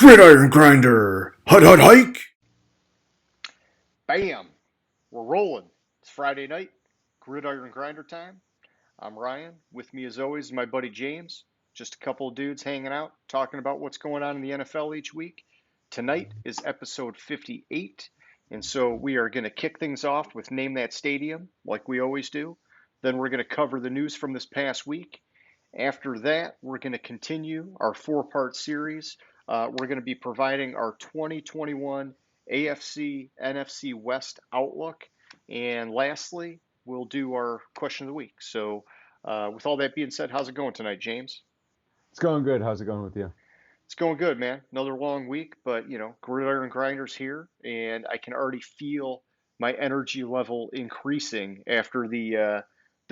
Gridiron Grinder! Hut hut hike! Bam! We're rolling. It's Friday night, Gridiron Grinder time. I'm Ryan. With me, as always, is my buddy James. Just a couple of dudes hanging out, talking about what's going on in the NFL each week. Tonight is episode 58, and so we are going to kick things off with Name That Stadium, like we always do. Then we're going to cover the news from this past week. After that, we're going to continue our four-part series. We're going to be providing our 2021 AFC NFC West Outlook. And lastly, we'll do our question of the week. So, with all that being said, how's it going tonight, James? It's going good. How's it going with you? It's going good, man. Another long week, but Gridiron Grinders here, and I can already feel my energy level increasing after the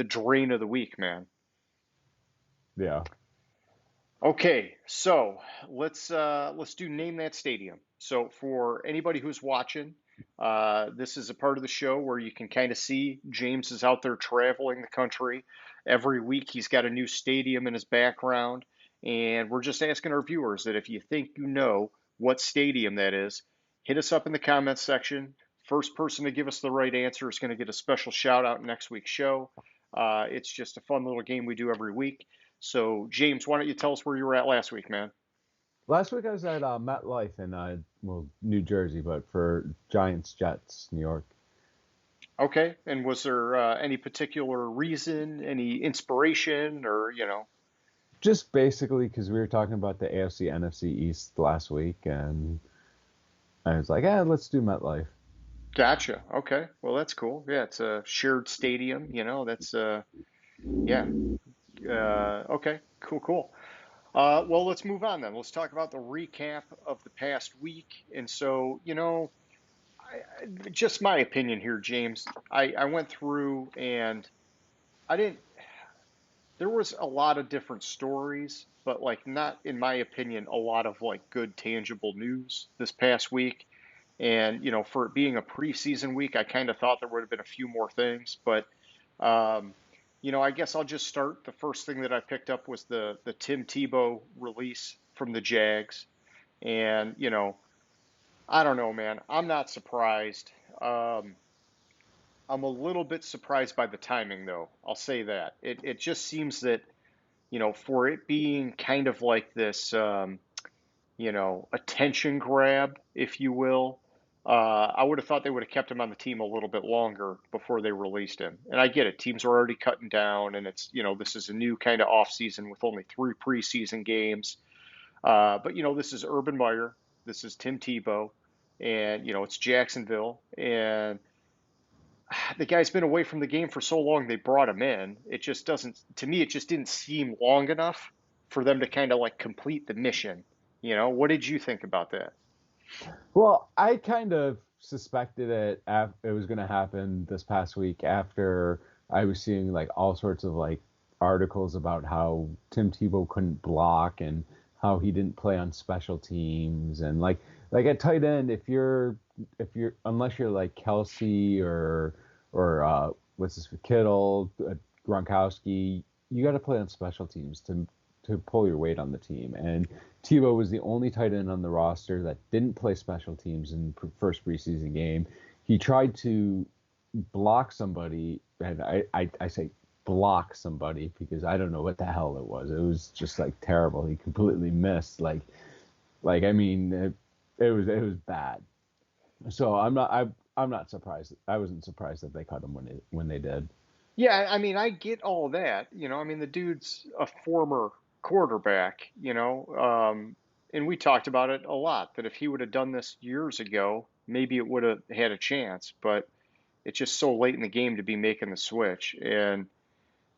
drain of the week, man. Yeah. Okay, so let's do Name That Stadium. So for anybody who's watching, this is a part of the show where you can kind of see James is out there traveling the country. Every week he's got a new stadium in his background, and we're just asking our viewers that if you think you know what stadium that is, hit us up in the comments section. First person to give us the right answer is going to get a special shout out in next week's show. It's just a fun little game we do every week. So, James, why don't you tell us where you were at last week, man? Last week I was at MetLife in New Jersey, but for Giants Jets, New York. Okay, and was there any particular reason, any inspiration, or? Just basically because we were talking about the AFC NFC East last week, and I was like, yeah, let's do MetLife. Gotcha. Okay, well, that's cool. Yeah, it's a shared stadium, that's, yeah. Okay, cool, cool. Well, let's move on then. Let's talk about the recap of the past week. And so, just my opinion here, James. I went through and I didn't, there was a lot of different stories, but like not, in my opinion, a lot of like good tangible news this past week. And, for it being a preseason week, I kind of thought there would have been a few more things, but um, I guess I'll just start. The first thing that I picked up was the Tim Tebow release from the Jags. And, I don't know, man. I'm not surprised. Um, I'm a little bit surprised by the timing, though. I'll say that. It just seems that, for it being kind of like this, attention grab, if you will. I would have thought they would have kept him on the team a little bit longer before they released him. And I get it. Teams are already cutting down, and it's, this is a new kind of off season with only three preseason games. But, this is Urban Meyer. This is Tim Tebow. And, it's Jacksonville. And the guy's been away from the game for so long, they brought him in. It just doesn't, to me, it just didn't seem long enough for them to kind of like complete the mission. What did you think about that? Well, I kind of suspected it was going to happen this past week after I was seeing like all sorts of like articles about how Tim Tebow couldn't block and how he didn't play on special teams and like at tight end if you're unless you're like Kelsey or what's this Kittle, Gronkowski, you got to play on special teams to pull your weight on the team. And Tebow was the only tight end on the roster that didn't play special teams in first preseason game. He tried to block somebody, and I say block somebody because I don't know what the hell it was. It was just like terrible. He completely missed. I mean, it was bad. So I'm not surprised. I wasn't surprised that they cut him when they did. Yeah, I mean, I get all that. I mean, the dude's a former quarterback, and we talked about it a lot that if he would have done this years ago, maybe it would have had a chance, but it's just so late in the game to be making the switch. And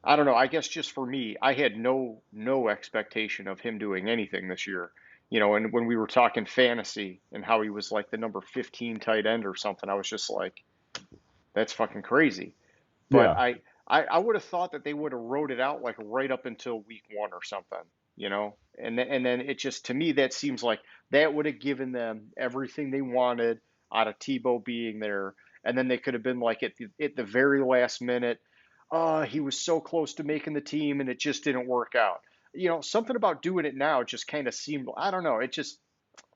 I don't know, I guess just for me, I had no expectation of him doing anything this year. And when we were talking fantasy and how he was like the number 15 tight end or something, I was just like, that's fucking crazy. But Yeah. I would have thought that they would have wrote it out like right up until week one or something. And then it just to me that seems like that would have given them everything they wanted out of Tebow being there, and then they could have been like at the very last minute, he was so close to making the team and it just didn't work out. Something about doing it now just kind of seemed, I don't know, it just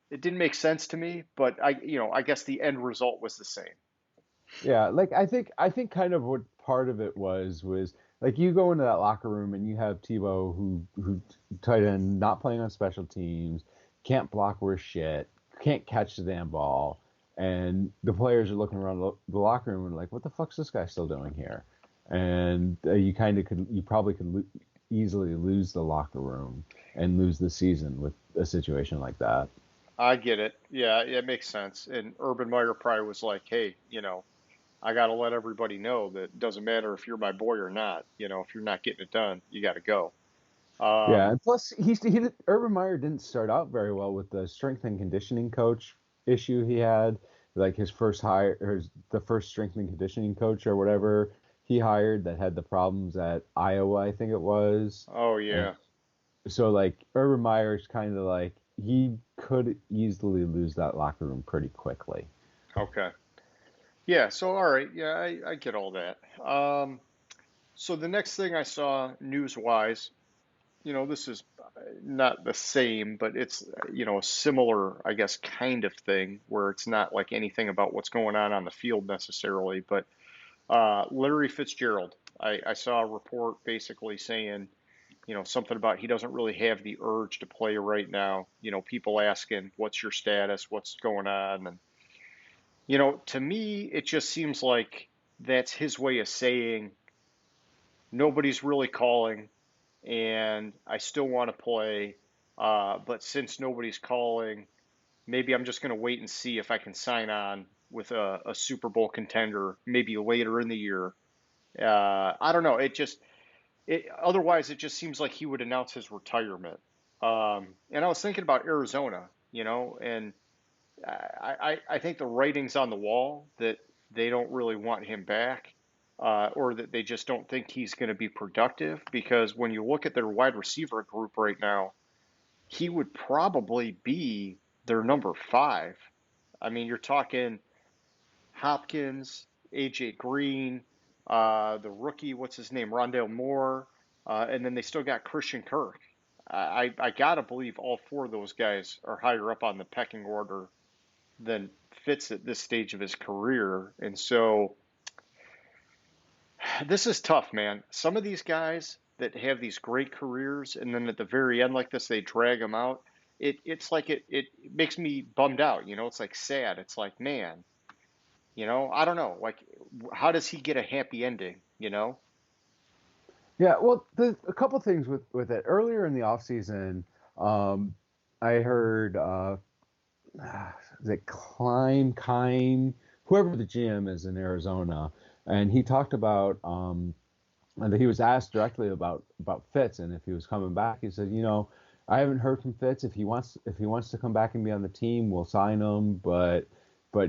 it didn't make sense to me, but I guess the end result was the same. Yeah, like I think kind of what part of it was like you go into that locker room and you have Tebow who tight end not playing on special teams, can't block worth shit, can't catch the damn ball, and the players are looking around the locker room and like, what the fuck's this guy still doing here? And you probably could easily lose the locker room and lose the season with a situation like that. I get it. Yeah, it makes sense. And Urban Meyer probably was like, hey, I got to let everybody know that it doesn't matter if you're my boy or not. If you're not getting it done, you got to go. Yeah, Um, and plus Urban Meyer didn't start out very well with the strength and conditioning coach issue he had. Like his first hire, the first strength and conditioning coach or whatever he hired that had the problems at Iowa, I think it was. oh, And yeah. so like Urban Meyer's kind of like he could easily lose that locker room pretty quickly. Okay. Yeah, so all right. Yeah, I get all that. So the next thing I saw news-wise, this is not the same, but it's, a similar, I guess, kind of thing where it's not like anything about what's going on the field necessarily. But Larry Fitzgerald, I saw a report basically saying, something about he doesn't really have the urge to play right now. People asking, what's your status? What's going on? And, to me, it just seems like that's his way of saying nobody's really calling and I still want to play. But since nobody's calling, maybe I'm just going to wait and see if I can sign on with a Super Bowl contender maybe later in the year. I don't know. Otherwise, it just seems like he would announce his retirement. And I was thinking about Arizona, and I think the writing's on the wall that they don't really want him back, or that they just don't think he's going to be productive. Because when you look at their wide receiver group right now, he would probably be their number five. I mean, you're talking Hopkins, AJ Green, the rookie, what's his name, Rondale Moore, and then they still got Christian Kirk. I gotta believe all four of those guys are higher up on the pecking order than Fitz at this stage of his career. And so this is tough, man. Some of these guys that have these great careers and then at the very end like this, they drag them out. It's like it makes me bummed out. It's like sad. It's like, man, I don't know. Like, how does he get a happy ending? Yeah, well, a couple things with it. Earlier in the offseason, I heard is it Kime, whoever the GM is in Arizona, and he talked about and he was asked directly about Fitz and if he was coming back. He said, I haven't heard from Fitz. If he wants to come back and be on the team, we'll sign him. But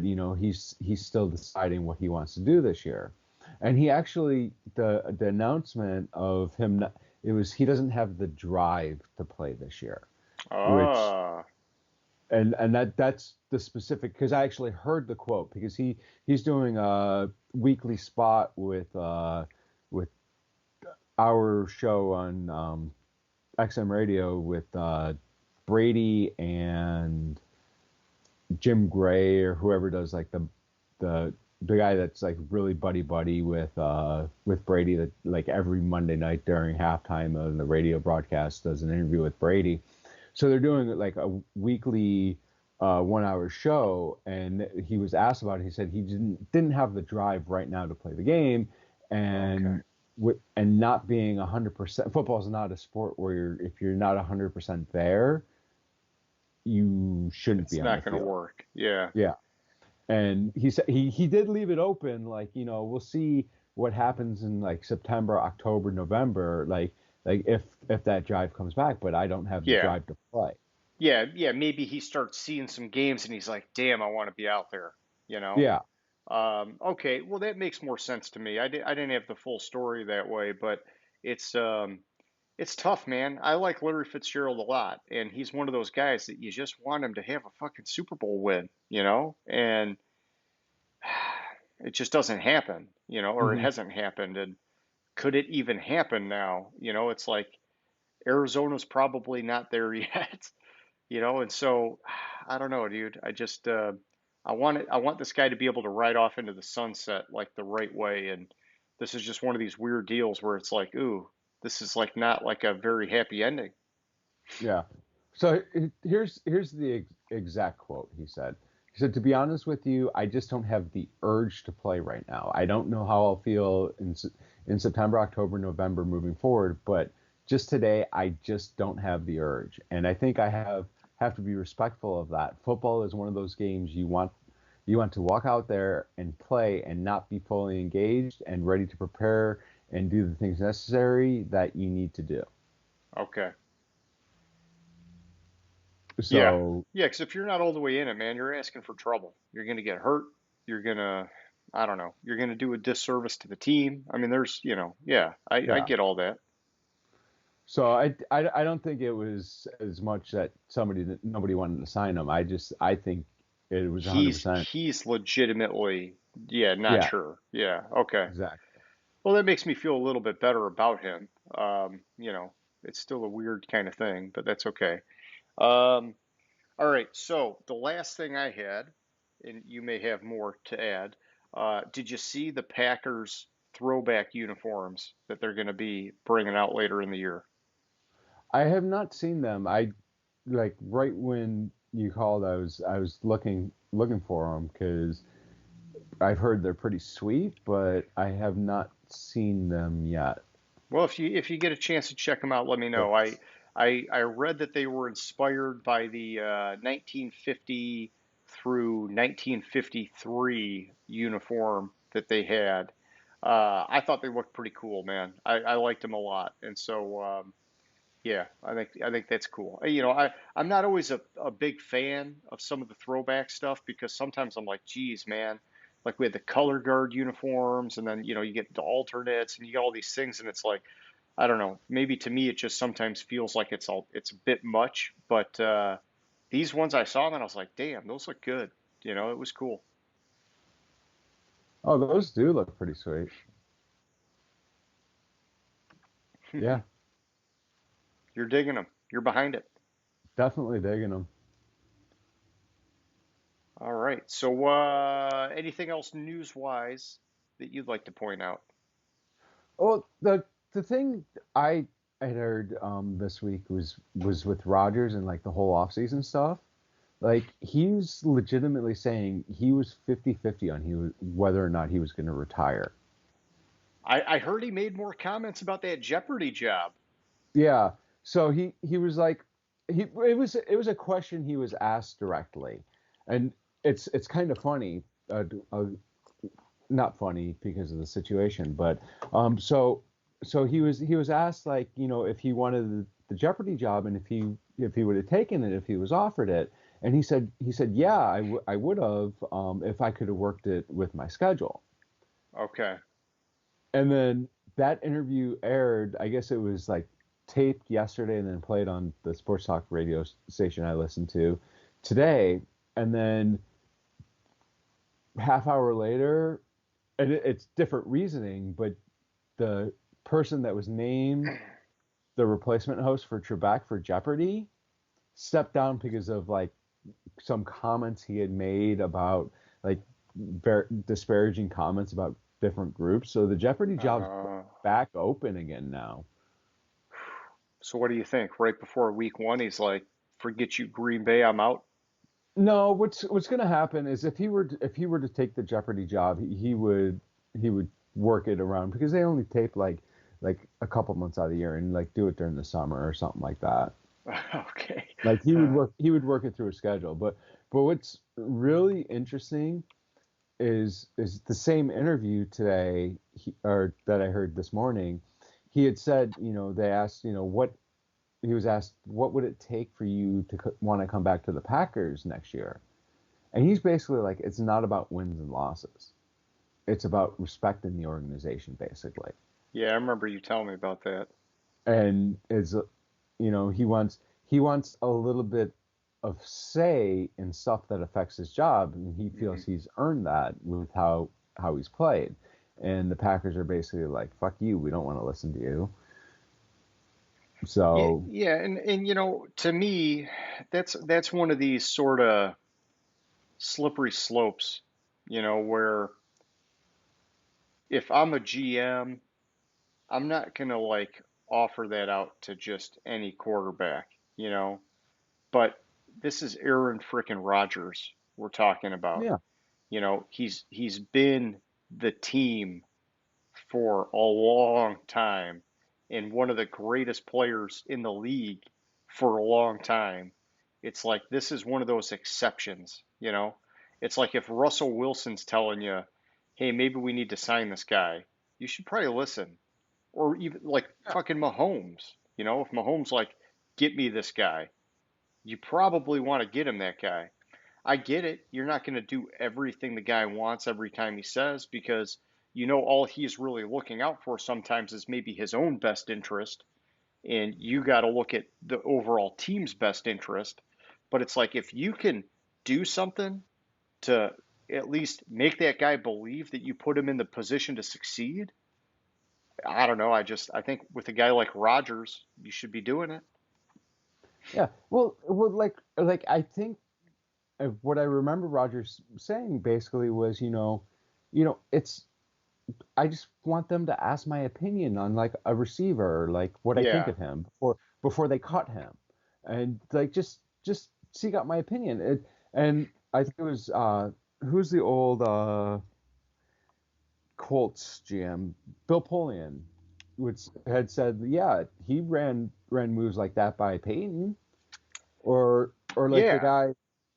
he's still deciding what he wants to do this year. And he actually the announcement of him it was he doesn't have the drive to play this year, which Ah, and that's the specific because I actually heard the quote because he's doing a weekly spot with our show on XM radio with Brady and Jim Gray or whoever does like the guy that's like really buddy with Brady that like every Monday night during halftime of the radio broadcast does an interview with Brady. So they're doing like a weekly 1 hour show, and he was asked about it. He said he didn't have the drive right now to play the game, okay. and and not being 100%. Football is not a sport where if you're not 100% there, you shouldn't It's be on the not going to field. work. Yeah. Yeah. And he said he did leave it open, like, we'll see what happens in like September, October, November, like if that drive comes back, but I don't have the Yeah. drive to play. Yeah. Yeah. Maybe he starts seeing some games and he's like, damn, I want to be out there, you know? Yeah. Okay, well that makes more sense to me. I didn't have the full story that way, but it's it's tough, man. I like Larry Fitzgerald a lot, and he's one of those guys that you just want him to have a fucking Super Bowl win, and it just doesn't happen, or it Hmm. hasn't happened. And could it even happen now? It's like Arizona's probably not there yet, and so I don't know, dude. I just I want this guy to be able to ride off into the sunset like the right way, and this is just one of these weird deals where it's like, ooh, this is like not like a very happy ending. Yeah. So here's the exact quote he said. He said, "To be honest with you, I just don't have the urge to play right now. I don't know how I'll feel in September, October, November moving forward, but just today, I just don't have the urge. And I think I have to be respectful of that. Football is one of those games you want to walk out there and play and not be fully engaged and ready to prepare and do the things necessary that you need to do." Okay. Yeah. So Yeah, because if you're not all the way in it, man, you're asking for trouble. You're gonna get hurt. You're gonna, I don't know, you're gonna do a disservice to the team. I mean, yeah, I yeah. get all that. So I don't think it was as much that nobody wanted to sign him. I think it was He's 100%. he's legitimately, yeah, not Yeah, sure. Yeah, okay. exactly. Well, that makes me feel a little bit better about him. It's still a weird kind of thing, but that's okay. Um, all right, so the last thing I had, and you may have more to add, did you see the Packers throwback uniforms that they're going to be bringing out later in the year? I have not seen them. I like right when you called, I was looking for them because I've heard they're pretty sweet, but I have not seen them yet. Well, if you get a chance to check them out, let me know. Yes. I read that they were inspired by the 1950 through 1953 uniform that they had. I thought they looked pretty cool, man. I liked them a lot, and so yeah, I think that's cool. I'm not always a big fan of some of the throwback stuff because sometimes I'm like, geez, man, like we had the color guard uniforms, and then you get the alternates, and you get all these things, and it's like, I don't know, maybe to me it just sometimes feels like it's a bit much. But these ones I saw, and I was like, damn, those look good. It was cool. Oh, those do look pretty sweet. Yeah, You're digging them. You're behind it. definitely digging them. All right. So, anything else news-wise that you'd like to point out? Well, the thing I had heard this week was with Rogers and like the whole offseason stuff. Like he's legitimately saying he was 50-50 on whether or not he was going to retire. I heard he made more comments about that Jeopardy job. Yeah. So he was like it was a question he was asked directly, and it's kind of funny. Uh, Not funny because of the situation, but so he was asked like if he wanted the Jeopardy job and if he would have taken it if he was offered it, and he said yeah I would have if I could have worked it with my schedule. Okay. And then that interview aired, I guess it was like taped yesterday and then played on the sports talk radio station I listened to today, and then half hour later, and it's different reasoning, but the person that was named the replacement host for Trebek for Jeopardy stepped down because of like some comments he had made about like disparaging comments about different groups. So the Jeopardy job's Uh, back open again now. so what do you think? Right before week one, he's like, "Forget you, Green Bay, I'm out." No, what's going to happen is if he were to take the Jeopardy job, he would work it around because they only tape like a couple months out of the year and like do it during the summer or something like that. Okay. Like he would Uh, work it through a schedule. But what's really interesting is the same interview today or that I heard this morning. He had said, they asked, what he was asked, what would it take for you to want to come back to the Packers next year? And he's basically like, it's not about wins and losses. It's about respecting the organization, basically. yeah, I remember you telling me about that. And he wants a little bit of say in stuff that affects his job, and he Hmm. feels he's earned that with how he's played. And the Packers are basically like, "Fuck you, we don't want to listen to you." Yeah, So yeah, and to me, that's one of these sort of slippery slopes, where if I'm a GM, I'm not gonna like offer that out to just any quarterback, you know. But this is Aaron frickin' Rodgers we're talking about. yeah, He's been the team for a long time and one of the greatest players in the league for a long time. It's like this is one of those exceptions. It's like if Russell Wilson's telling you, hey, maybe we need to sign this guy, you should probably listen. Or even like fucking Mahomes, if Mahomes like, get me this guy, you probably want to get him that guy. I get it. You're not going to do everything the guy wants every time he says because all he's really looking out for sometimes is maybe his own best interest. And you got to look at the overall team's best interest. But it's like if you can do something to at least make that guy believe that you put him in the position to succeed, I don't know. I think with a guy like Rodgers, you should be doing it. yeah. Well, like I think what I remember Rogers saying basically was, it's I just want them to ask my opinion on like a receiver, like what I think Yeah. of him before they cut him, and like just seek out my opinion. And I think it was who's the old Colts GM, Bill Polian, which had said, yeah, he ran moves like that by Peyton, or like the Yeah.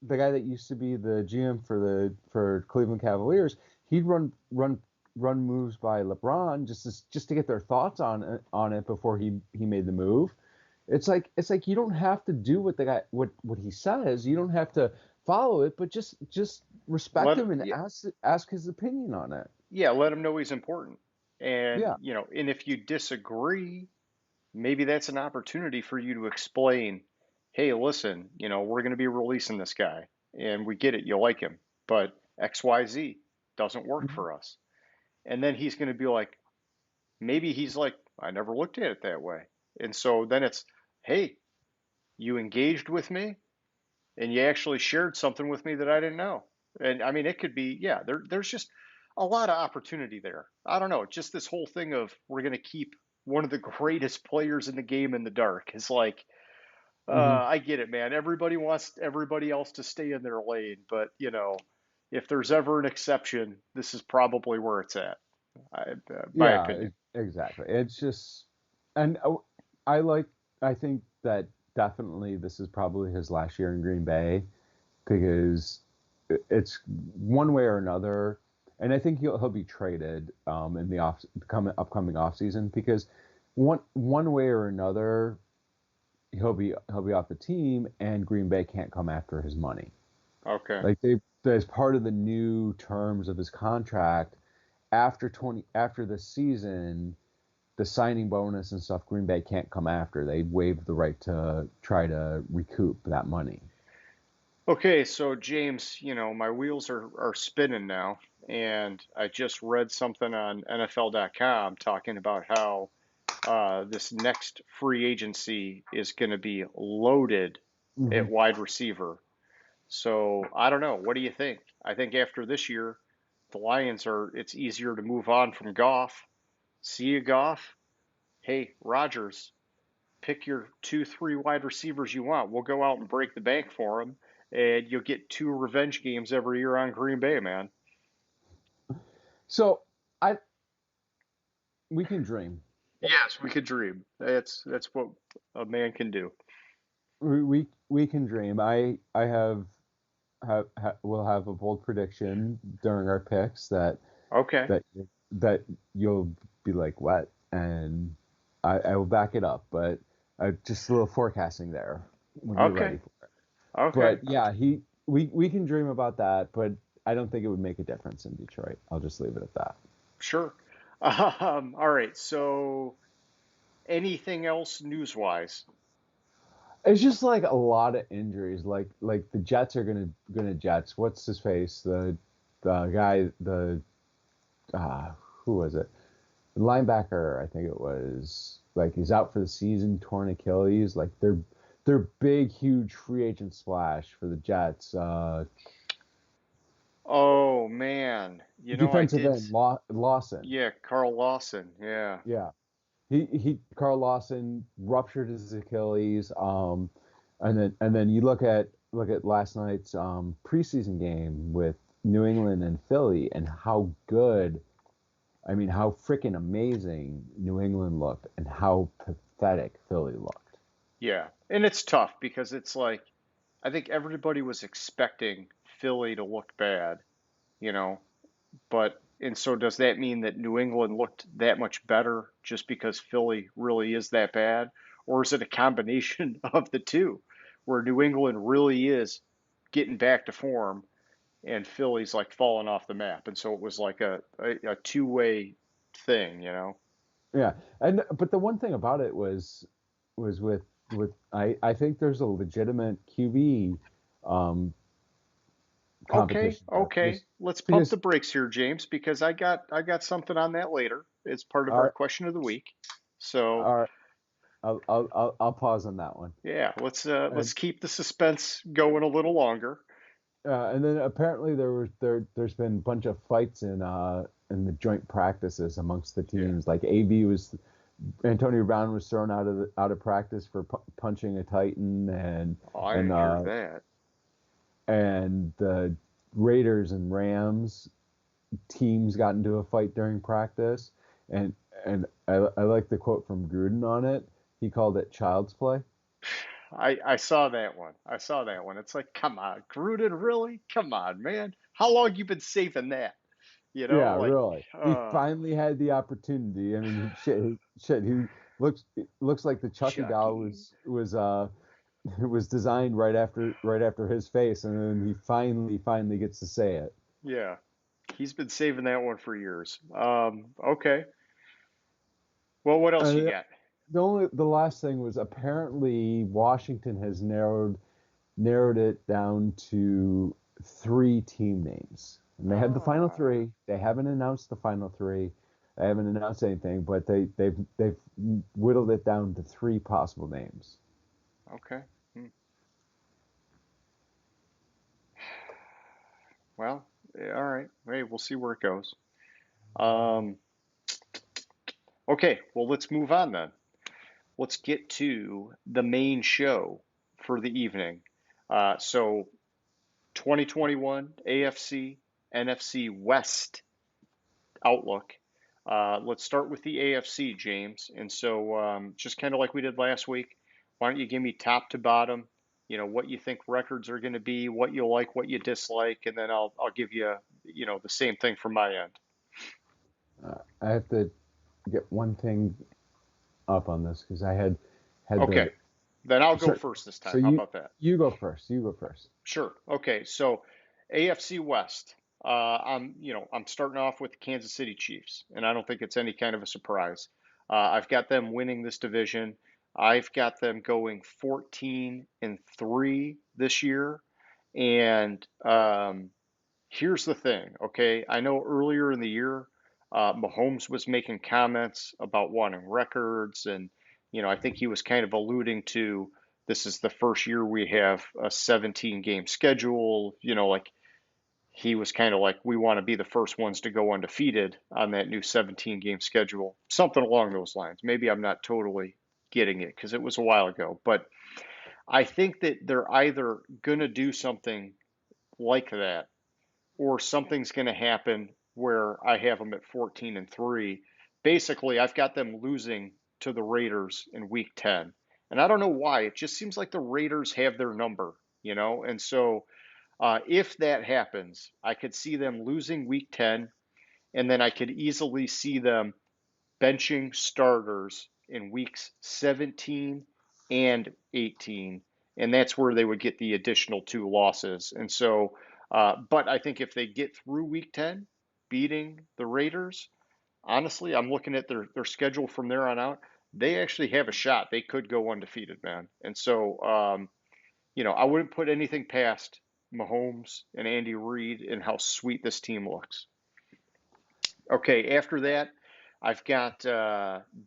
guy that used to be the GM for Cleveland Cavaliers, he'd run moves by LeBron just to get their thoughts on it before he made the move. It's like you don't have to do what the guy what he says. You don't have to follow it, but just respect him and Yeah, ask his opinion on it. yeah, let him know he's important. And, Yeah. and if you disagree, maybe that's an opportunity for you to explain, hey, listen, we're going to be releasing this guy and we get it, you like him, but XYZ doesn't work Mhm. for us. And then he's going to be like, maybe he's like, I never looked at it that way. And so then it's, hey, you engaged with me and you actually shared something with me that I didn't know. And I mean, it could be, yeah, there's just a lot of opportunity there. I don't know, just this whole thing of we're going to keep one of the greatest players in the game in the dark is like, Mhm. I get it, man. Everybody wants everybody else to stay in their lane, but if there's ever an exception, this is probably where it's at. My Yeah, opinion. exactly. It's just, and I like, I think that definitely this is probably his last year in Green Bay because it's one way or another, and I think he'll be traded in the upcoming off season because one way or another he'll be off the team and Green Bay can't come after his money. Okay. Like as part of the new terms of his contract after the season, the signing bonus and stuff, Green Bay can't come after. They waived the right to try to recoup that money. Okay, so James, my wheels are spinning now, and I just read something on NFL.com talking about how this next free agency is going to be loaded Hmm. at wide receiver. So I don't know. What do you think? I think after this year, the Lions it's easier to move on from Goff. See you, Goff. Hey, Rodgers, pick your two, three wide receivers you want. We'll go out and break the bank for them, and you'll get two revenge games every year on Green Bay, man. So I we can dream. Yes, we could dream. That's what a man can do. We can dream. I will have a bold prediction during our picks Okay. that that you'll be like what, and I will back it up. But just a little forecasting there when you're ready Okay. for it. Okay. But yeah, we can dream about that, but I don't think it would make a difference in Detroit. I'll just leave it at that. Sure. All right. So, anything else news-wise? It's just like a lot of injuries. Like the Jets are gonna Jets. What's his face? The guy the who was it? linebacker, I think it was, like he's out for the season, torn Achilles. Like their big, huge free agent splash for the Jets. Oh man, I Defensive did. end Lawson. Yeah, Carl Lawson. Yeah. Yeah, he Carl Lawson ruptured his Achilles. And then you look at last night's preseason game with New England and Philly, and how good, I mean, how freaking amazing New England looked and how pathetic Philly looked. Yeah. And it's tough because it's like I think everybody was expecting Philly to look bad, you know, but and so does that mean that New England looked that much better just because Philly really is that bad? Or is it a combination of the two where New England really is getting back to form and Philly's like falling off the map? And so it was like a two-way thing, you know? Yeah, and but the one thing about it was with I think there's a legitimate QB um, Okay, competition there okay. Let's pump the because brakes here, James, because I got something on that later. It's part of our our question of the week. So our I'll pause on that one. yeah, let's And keep the suspense going a little longer. and then apparently there's been a bunch of fights in the joint practices amongst the Yeah. teams. Like AB was Antonio Brown was thrown out of practice for punching a Titan, Oh, I and didn't hear uh, that. and the Raiders and Rams teams got into a fight during practice, and I like the quote from Gruden on it. He called it child's play. I saw that one. I saw that one. It's like, come on, Gruden, really? Come on, man. How long you been saving that? Yeah, Like, really. He finally had the opportunity. I mean, shit. He looks looks like the Chucky doll Chucky. was designed right after his face, and then he finally gets to say it. Yeah, he's been saving that one for years. Okay. Well, what else you Uh, got? the last thing was apparently Washington has narrowed it down to three team names. And they had the final Ah, three. They haven't announced the final three. They haven't announced anything, but they've whittled it down to three possible names. okay. Hmm. Well, yeah, all right. Hey, we'll see where it goes. Um, okay, well, let's move on then. Let's get to the main show for the evening. So 2021 AFC, NFC West Outlook. Let's start with the AFC, James. And so, just kind of like we did last week, why don't you give me top to bottom, what you think records are going to be, what you like, what you dislike, and then I'll give you, the same thing from my end. I have to get one thing up on this because I had Okay, the then I'll go so, first this so time. How about that? you go first. You go first. Sure. Okay. So AFC West. I'm starting off with the Kansas City Chiefs, and I don't think it's any kind of a surprise. I've got them winning this division. I've got them going 14-3 this year. And here's the thing, okay? I know earlier in the year, Mahomes was making comments about wanting records, and I think he was kind of alluding to this is the first year we have a 17 game schedule. Like he was kind of like, we want to be the first ones to go undefeated on that new 17 game schedule, something along those lines. Maybe I'm not totally getting it because it was a while ago, but I think that they're either going to do something like that or something's going to happen where I have them at 14-3. Basically, I've got them losing to the Raiders in week 10. And I don't know why. It just seems like the Raiders have their number. And so if that happens, I could see them losing week 10, and then I could easily see them benching starters in weeks 17 and 18, and that's where they would get the additional two losses. And so, but I think if they get through week 10, beating the Raiders, honestly, I'm looking at their schedule from there on out. They actually have a shot. They could go undefeated, man. And so, I wouldn't put anything past Mahomes and Andy Reid and how sweet this team looks. Okay, after that, I've got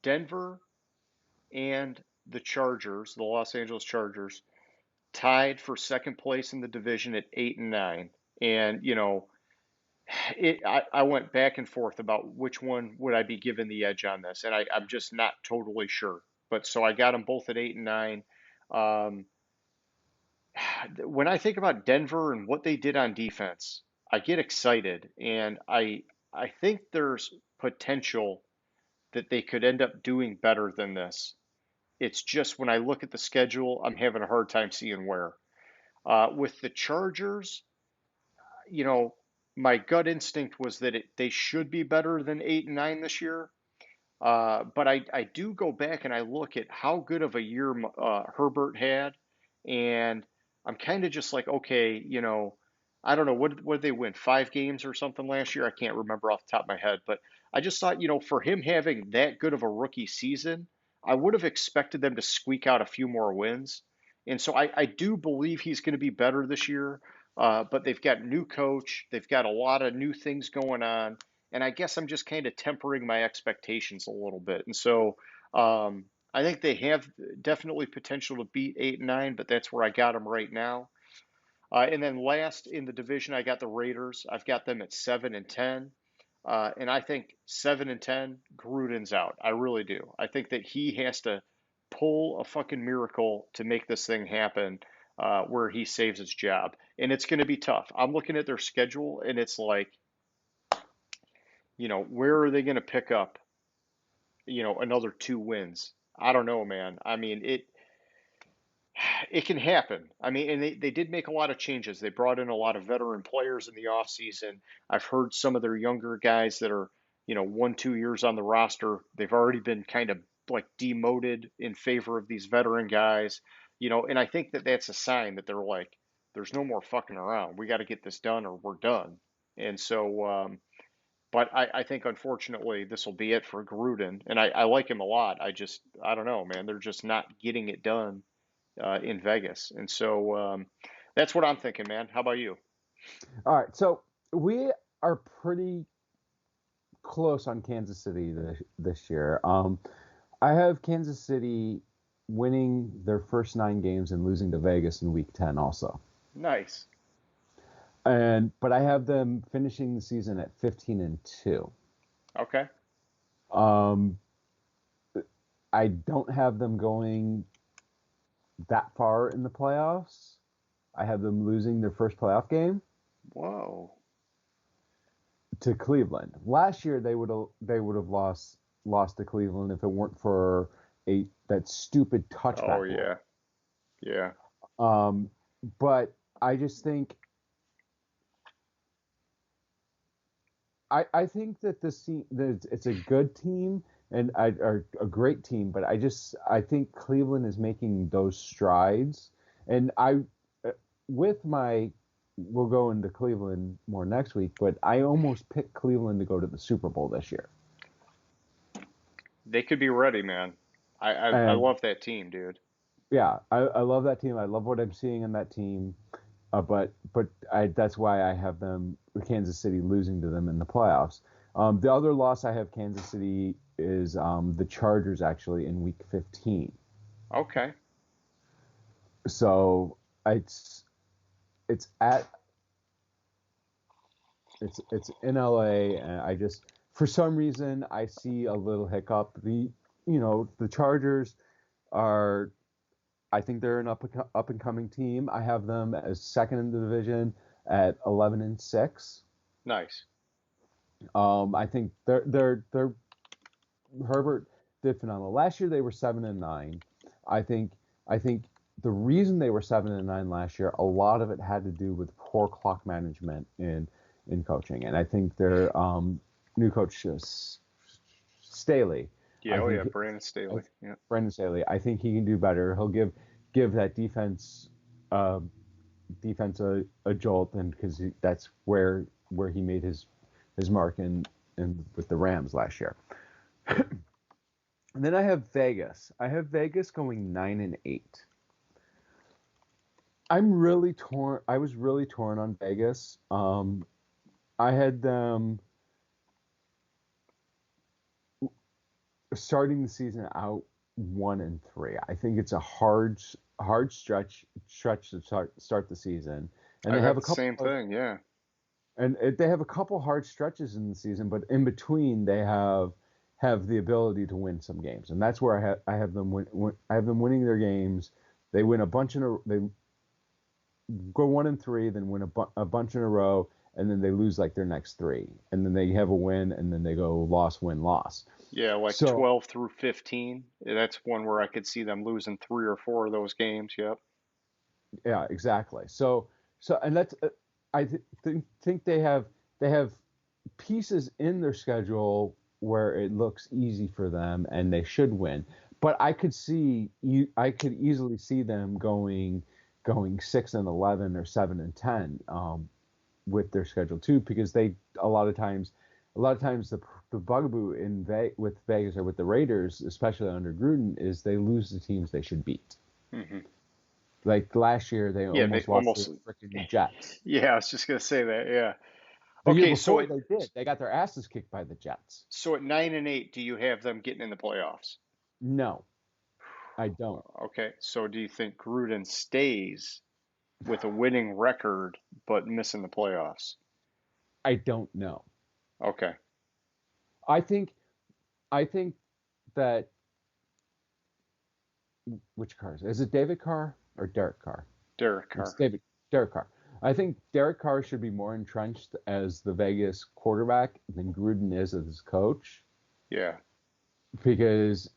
Denver and the Chargers, the Los Angeles Chargers, tied for second place in the division at 8 and 9. And I went back and forth about which one would I be given the edge on this, and I'm just not totally sure. But so I got them both at 8 and 9. Um, when I think about Denver and what they did on defense, I get excited, and I think there's potential that they could end up doing better than this. It's just when I look at the schedule, I'm having a hard time seeing where. With the Chargers, you know, my gut instinct was that they should be better than 8 and 9 this year. But I do go back and I look at how good of a year Herbert had, and I'm kind of just like, okay, I don't know, what did they win? 5 games or something last year? I can't remember off the top of my head, but I just thought, for him having that good of a rookie season, I would have expected them to squeak out a few more wins. And so I do believe he's going to be better this year. But they've got new coach, they've got a lot of new things going on, and I guess I'm just kind of tempering my expectations a little bit. And so I think they have definitely potential to beat 8 and 9, but that's where I got them right now. And then last in the division, I got the Raiders. I've got them at 7 and 10. And I think 7 and 10, Gruden's out. I really do. I think that he has to pull a fucking miracle to make this thing happen, where he saves his job. And it's going to be tough. I'm looking at their schedule, and it's like, where are they going to pick up, another 2 wins? I don't know, man. I mean, it can happen. I mean, and they did make a lot of changes. They brought in a lot of veteran players in the offseason. I've heard some of their younger guys that are, 1, 2 years on the roster, they've already been kind of like demoted in favor of these veteran guys, and I think that that's a sign that they're like, there's no more fucking around. We got to get this done or we're done. And so, but I think unfortunately this will be it for Gruden, and I like him a lot. I don't know, man. They're just not getting it done in Vegas, and so that's what I'm thinking, man. How about you? All right, so we are pretty close on Kansas City this year. I have Kansas City winning their first 9 games and losing to Vegas in Week 10 also. Nice. But I have them finishing the season at 15-2. Okay. I don't have them going that far in the playoffs. I have them losing their first playoff game. Whoa. To Cleveland. Last year they would have lost to Cleveland if it weren't for that stupid touchback. Oh yeah. Yeah. But I just think I think that it's a good team and a great team, but I think Cleveland is making those strides, and we'll go into Cleveland more next week, but I almost picked Cleveland to go to the Super Bowl this year. They could be ready, man. I love that team, dude. Yeah, I love that team. I love what I'm seeing in that team. But that's why I have them, Kansas City, losing to them in the playoffs. The other loss I have Kansas City is the Chargers, actually, in Week 15. Okay. So it's in LA, and I just, for some reason, I see a little hiccup. The Chargers are, I think they're an up and coming team. I have them as second in the division at 11-6. Nice. I think they're Herbert did phenomenal. Last year they were 7-9. I think the reason they were 7-9 last year, a lot of it had to do with poor clock management in coaching, and I think their new coach Staley. Yeah, Brandon Staley. Yeah. Brandon Staley. I think he can do better. He'll give that defense a jolt, and because that's where he made his mark in with the Rams last year. And then I have Vegas. I have Vegas going 9-8. I'm really torn. I was really torn on Vegas. I had them starting the season out 1-3. I think it's a hard stretch to start the season, and I they have got a the couple same thing. Yeah. they have a couple hard stretches in the season, but in between they have the ability to win some games, and that's where I have them I have them winning their games. They win a bunch they go 1-3, then win a bunch in a row, and then they lose like their next three, and then they have a win, and then they go loss, win, loss. Yeah, like So 12 through 15. That's one where I could see them losing 3 or 4 of those games. Yep. yeah, exactly. So and that's think they have pieces in their schedule where it looks easy for them and they should win. But I could easily see them going 6-11 or 7-10 with their schedule too, because they a lot of times the bugaboo with Vegas or with the Raiders, especially under Gruden, is they lose the teams they should beat. Hmm. Like last year, they Yeah, they almost lost to almost. the freaking Jets. Yeah, I was just gonna say that. Yeah. The year Okay, so before, they did. They got their asses kicked by the Jets. at 9-8, do you have them getting in the playoffs? No, I don't. Okay, so do you think Gruden stays with a winning record but missing the playoffs? I don't know. Okay. I think I think that which Carr is it? David Carr or Derek Carr? Derek It's Carr. Derek Carr. I think Derek Carr should be more entrenched as the Vegas quarterback than Gruden is as coach, Yeah. because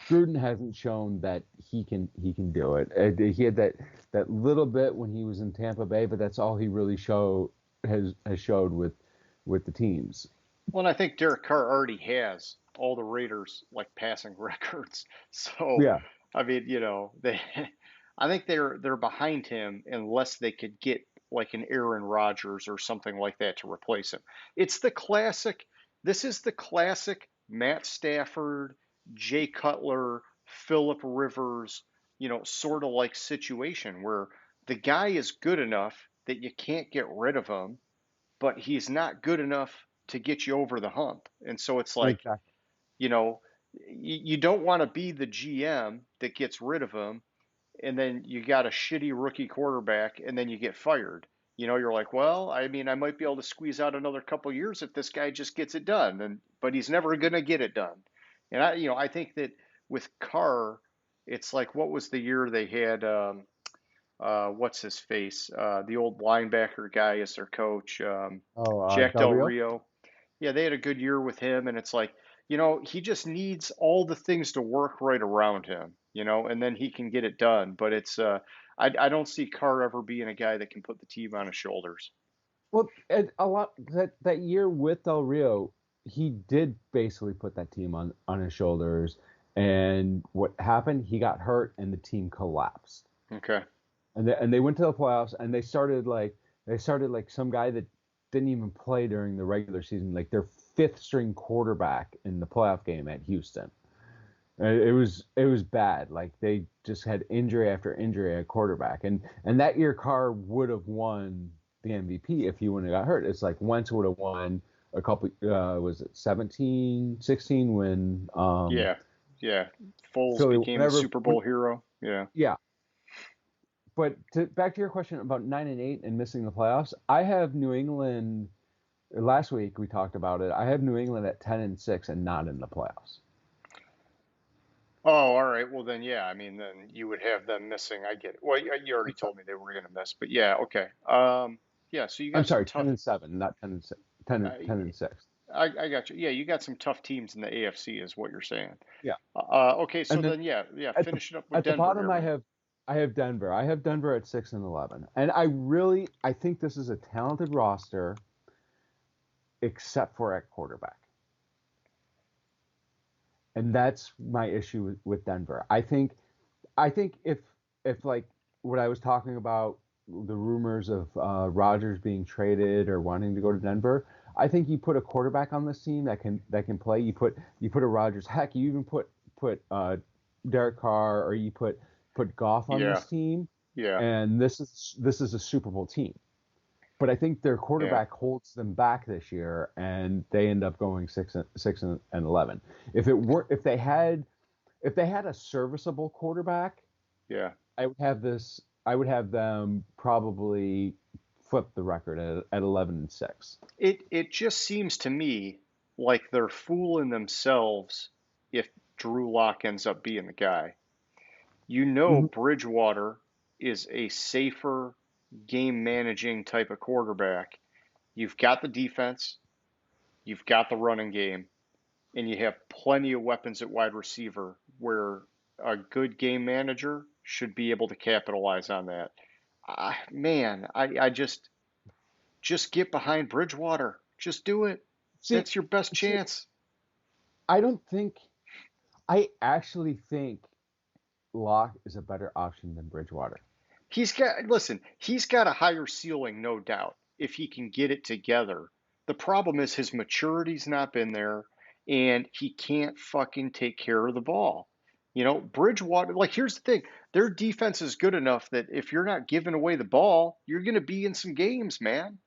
Gruden hasn't shown that he can do it. He had that little bit when he was in Tampa Bay, but that's all he really has showed with the teams. Well, and I think Derek Carr already has all the Raiders like passing records. So, Yeah, I mean, they I think they're behind him unless they could get like an Aaron Rodgers or something like that to replace him. It's the classic This is the classic Matt Stafford, Jay Cutler, Philip Rivers, sort of like situation where the guy is good enough that you can't get rid of him, but he's not good enough to get you over the hump. And so it's like, exactly. you know, you don't want to be the GM that gets rid of him and then you got a shitty rookie quarterback and then you get fired. You're like, well, I mean, I might be able to squeeze out another couple years if this guy just gets it done, but he's never going to get it done. And I think that with Carr, it's like, what was the year they had? What's his face? The old linebacker guy as their coach, Oh, Jack Del Del Rio. Rio. Yeah, they had a good year with him, and it's like, he just needs all the things to work right around him, and then he can get it done. But I don't see Carr ever being a guy that can put the team on his shoulders. Well, and a lot that year with Del Rio, he did basically put that team on his shoulders. And what happened? He got hurt, and the team collapsed. Okay. And they went to the playoffs, and they started like some guy that didn't even play during the regular season, like their fifth string quarterback in the playoff game at Houston. It was bad. Like they just had injury after injury at quarterback, and that year Carr would have won the MVP if he wouldn't have got hurt. It's like Wentz would have won a couple. Was it 17, 16 when Yeah. Yeah. Foles Philly became the Super Bowl hero. Yeah. yeah. But back to your question about 9-8 and missing the playoffs, I have New England. Last week we talked about it. I have New England at 10-6 and not in the playoffs. Oh, all right. Well, then, yeah. I mean, then you would have them missing. I get it. Well, you already told me they were going to miss, but yeah. Okay. Yeah. So you I'm got some sorry, tough. 10-7, not 10-6. 10 Uh, 10-6. I got you. Yeah, you got some tough teams in the AFC, is what you're saying. Yeah. Okay, so And then then yeah, at the finish it up with at the Denver bottom here, man. I have Denver. I have Denver at 6-11. And I think this is a talented roster except for at quarterback. And that's my issue with Denver. I think if like what I was talking about, the rumors of Rodgers being traded or wanting to go to Denver, I think you put a quarterback on this team that can play. You put a Rodgers. Heck, you even put Derek Carr, or you put Goff on Yeah, this team, yeah. and this is a Super Bowl team. but I think their Yeah. quarterback holds them back this year, and they end up going 6-11. If they had a serviceable quarterback, Yeah. I would have this. I would have them probably flip the record at 11-6. It just seems to me like they're fooling themselves if Drew Lock ends up being the guy. You know, Hmm. Bridgewater is a safer game managing type of quarterback. You've got the defense, you've got the running game, and you have plenty of weapons at wide receiver where a good game manager should be able to capitalize on that. Man, I just get behind Bridgewater. Just do it. See, That's your best see, chance. I don't think. I actually think Locke is a better option than Bridgewater. He's got a higher ceiling, no doubt, if he can get it together. The problem is his maturity's not been there, and he can't fucking take care of the ball. You know, Bridgewater, like, here's the thing, their defense is good enough that if you're not giving away the ball, you're going to be in some games, man.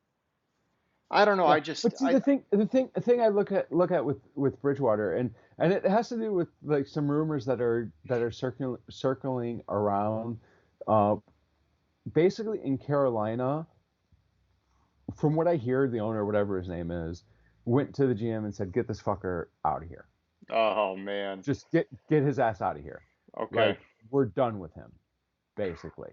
I don't know. Yeah, but see, I, the thing I look at with Bridgewater, and it has to do with like some rumors that are circling around. Uh, Basically, in Carolina, from what I hear, the owner, whatever his name is, went to the GM and said, "Get this fucker out of here. oh, man. Just get his ass out of here. Okay. Like we're done with him." Basically,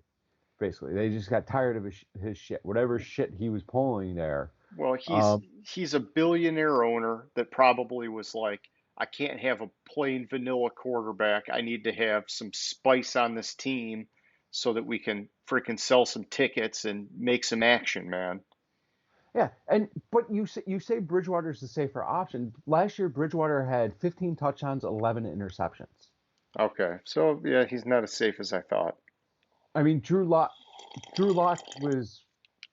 they just got tired of his shit, whatever shit he was pulling there. Well, Um, he's a billionaire owner that probably was like, I can't have a plain vanilla quarterback. I need to have some spice on this team so that we can freaking sell some tickets and make some action, man. Yeah, but you say Bridgewater's the safer option. Last year, Bridgewater had 15 touchdowns, 11 interceptions. Okay. So, yeah, he's not as safe as I thought. I mean, Drew Lock was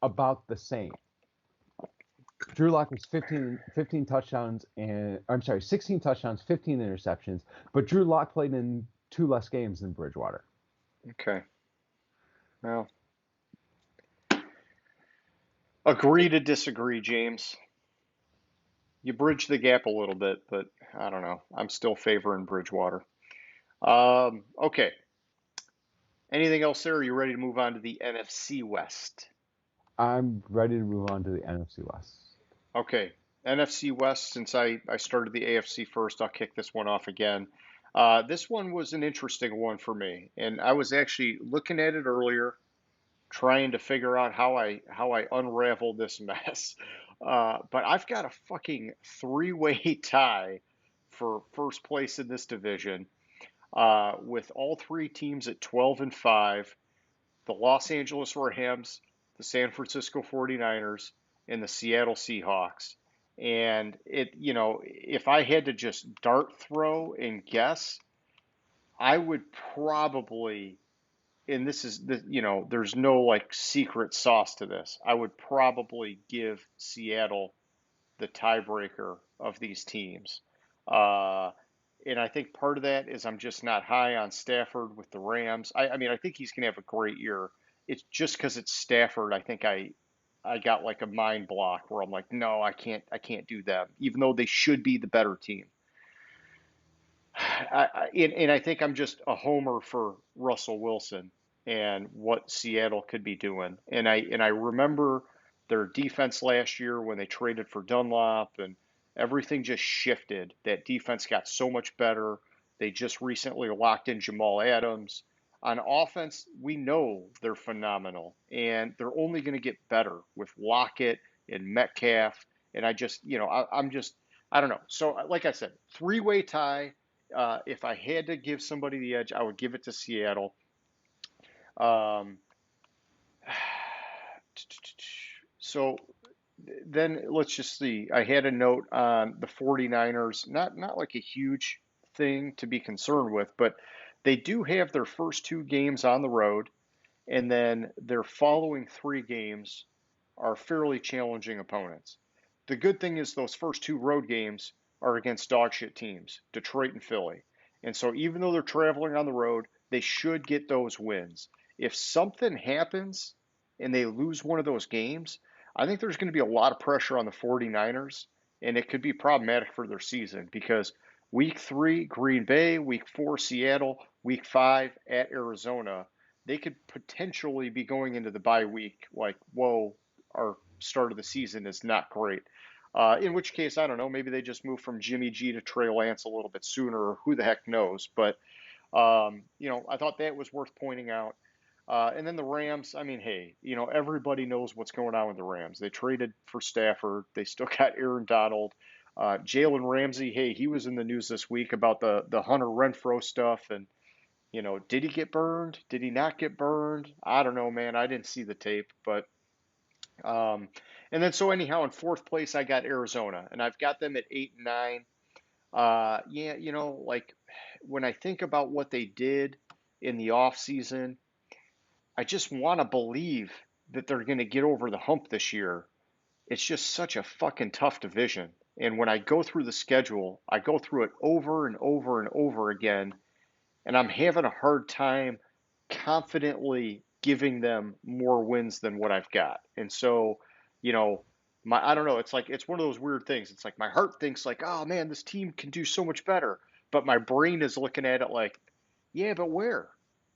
about the same. Drew Lock was 15 touchdowns and I'm sorry, 16 touchdowns, 15 interceptions. But Drew Lock played in two less games than Bridgewater. Okay. Well, agree to disagree, James. You bridge the gap a little bit, but I don't know. I'm still favoring Bridgewater. Okay. Anything else there? Are you ready to move on to the NFC West? I'm ready to move on to the NFC West. Okay, NFC West, since I started the AFC first, I'll kick this one off again. This one was an interesting one for me, and I was actually looking at it earlier, trying to figure out how I unravel this mess. But I've got a fucking three-way tie for first place in this division, with all three teams at 12-5, the Los Angeles Rams, the San Francisco 49ers, and the Seattle Seahawks. And if I had to just dart throw and guess, I would probably, and this is there's no like secret sauce to this. I would probably give Seattle the tiebreaker of these teams. Uh, and I think part of that is I'm just not high on Stafford with the Rams. I mean, I think he's going to have a great year. It's just because it's Stafford. I think I got like a mind block where I'm like, no, I can't do them, even though they should be the better team. And I think I'm just a homer for Russell Wilson and what Seattle could be doing. And I remember their defense last year when they traded for Dunlop and everything just shifted. That defense got so much better. They just recently locked in Jamal Adams. On offense, we know they're phenomenal, and they're only going to get better with Lockett and Metcalf. And I'm just, I don't know. So, like I said, three-way tie. If I had to give somebody the edge, I would give it to Seattle. Um, so then let's just see. I had a note on the 49ers, not like a huge thing to be concerned with, but they do have their first two games on the road, and then their following three games are fairly challenging opponents. The good thing is those first two road games are against dog shit teams, Detroit and Philly. And so even though they're traveling on the road, they should get those wins. If something happens and they lose one of those games, I think there's going to be a lot of pressure on the 49ers, and it could be problematic for their season because week 3, Green Bay, week 4, Seattle, week 5 at Arizona, they could potentially be going into the bye week like, whoa, our start of the season is not great. In which case, I don't know, maybe they just move from Jimmy G to Trey Lance a little bit sooner, or who the heck knows. But, I thought that was worth pointing out. And then the Rams, I mean, hey, everybody knows what's going on with the Rams. They traded for Stafford. They still got Aaron Donald. Jalen Ramsey, hey, he was in the news this week about the Hunter Renfrow stuff. And, did he get burned? Did he not get burned? I don't know, man. I didn't see the tape. But, and then so anyhow, in fourth place, I got Arizona. And I've got them at 8-9. Yeah, like when I think about what they did in the offseason, I just want to believe that they're going to get over the hump this year. It's just such a fucking tough division. And when I go through the schedule, I go through it over and over and over again, and I'm having a hard time confidently giving them more wins than what I've got. And so, I don't know, it's one of those weird things. It's like my heart thinks like, "Oh man, this team can do so much better." But my brain is looking at it like, "Yeah, but where?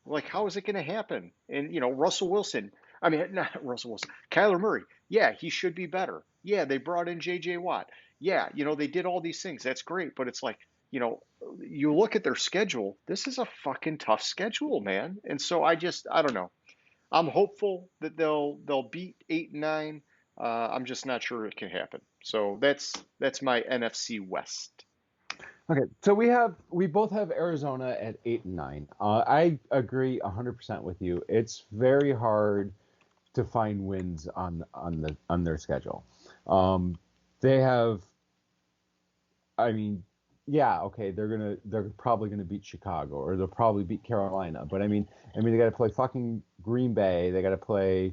Like, how is it going to happen?" And, Russell Wilson, I mean, not Russell Wilson, Kyler Murray, yeah, he should be better. Yeah, they brought in J.J. Watt. Yeah, they did all these things. That's great. But it's like, you look at their schedule, this is a fucking tough schedule, man. And so I don't know. I'm hopeful that they'll beat 8-9. I'm just not sure it can happen. So that's my NFC West. Okay, so we both have Arizona at 8-9. I agree 100% with you. It's very hard to find wins on their schedule. They have, I mean, yeah, okay, they're probably gonna beat Chicago, or they'll probably beat Carolina. But I mean, they got to play fucking Green Bay. They got to play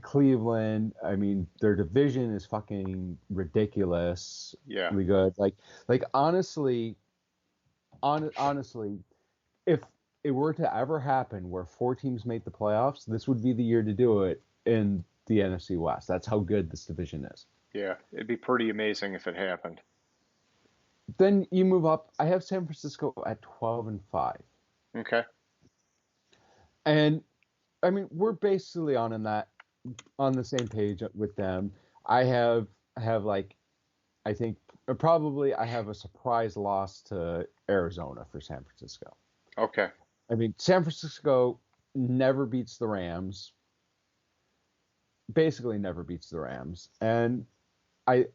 Cleveland. I mean, their division is fucking ridiculously Yeah. good. Like honestly, if it were to ever happen where 4 teams made the playoffs, this would be the year to do it in the NFC West. That's how good this division is. Yeah, it'd be pretty amazing if it happened. Then you move up. I have San Francisco at 12-5. Okay. And I mean, we're basically on the same page with them. I have like, I think probably I have a surprise loss to Arizona for San Francisco. Okay. I mean, San Francisco never beats the Rams. Basically never beats the Rams. And I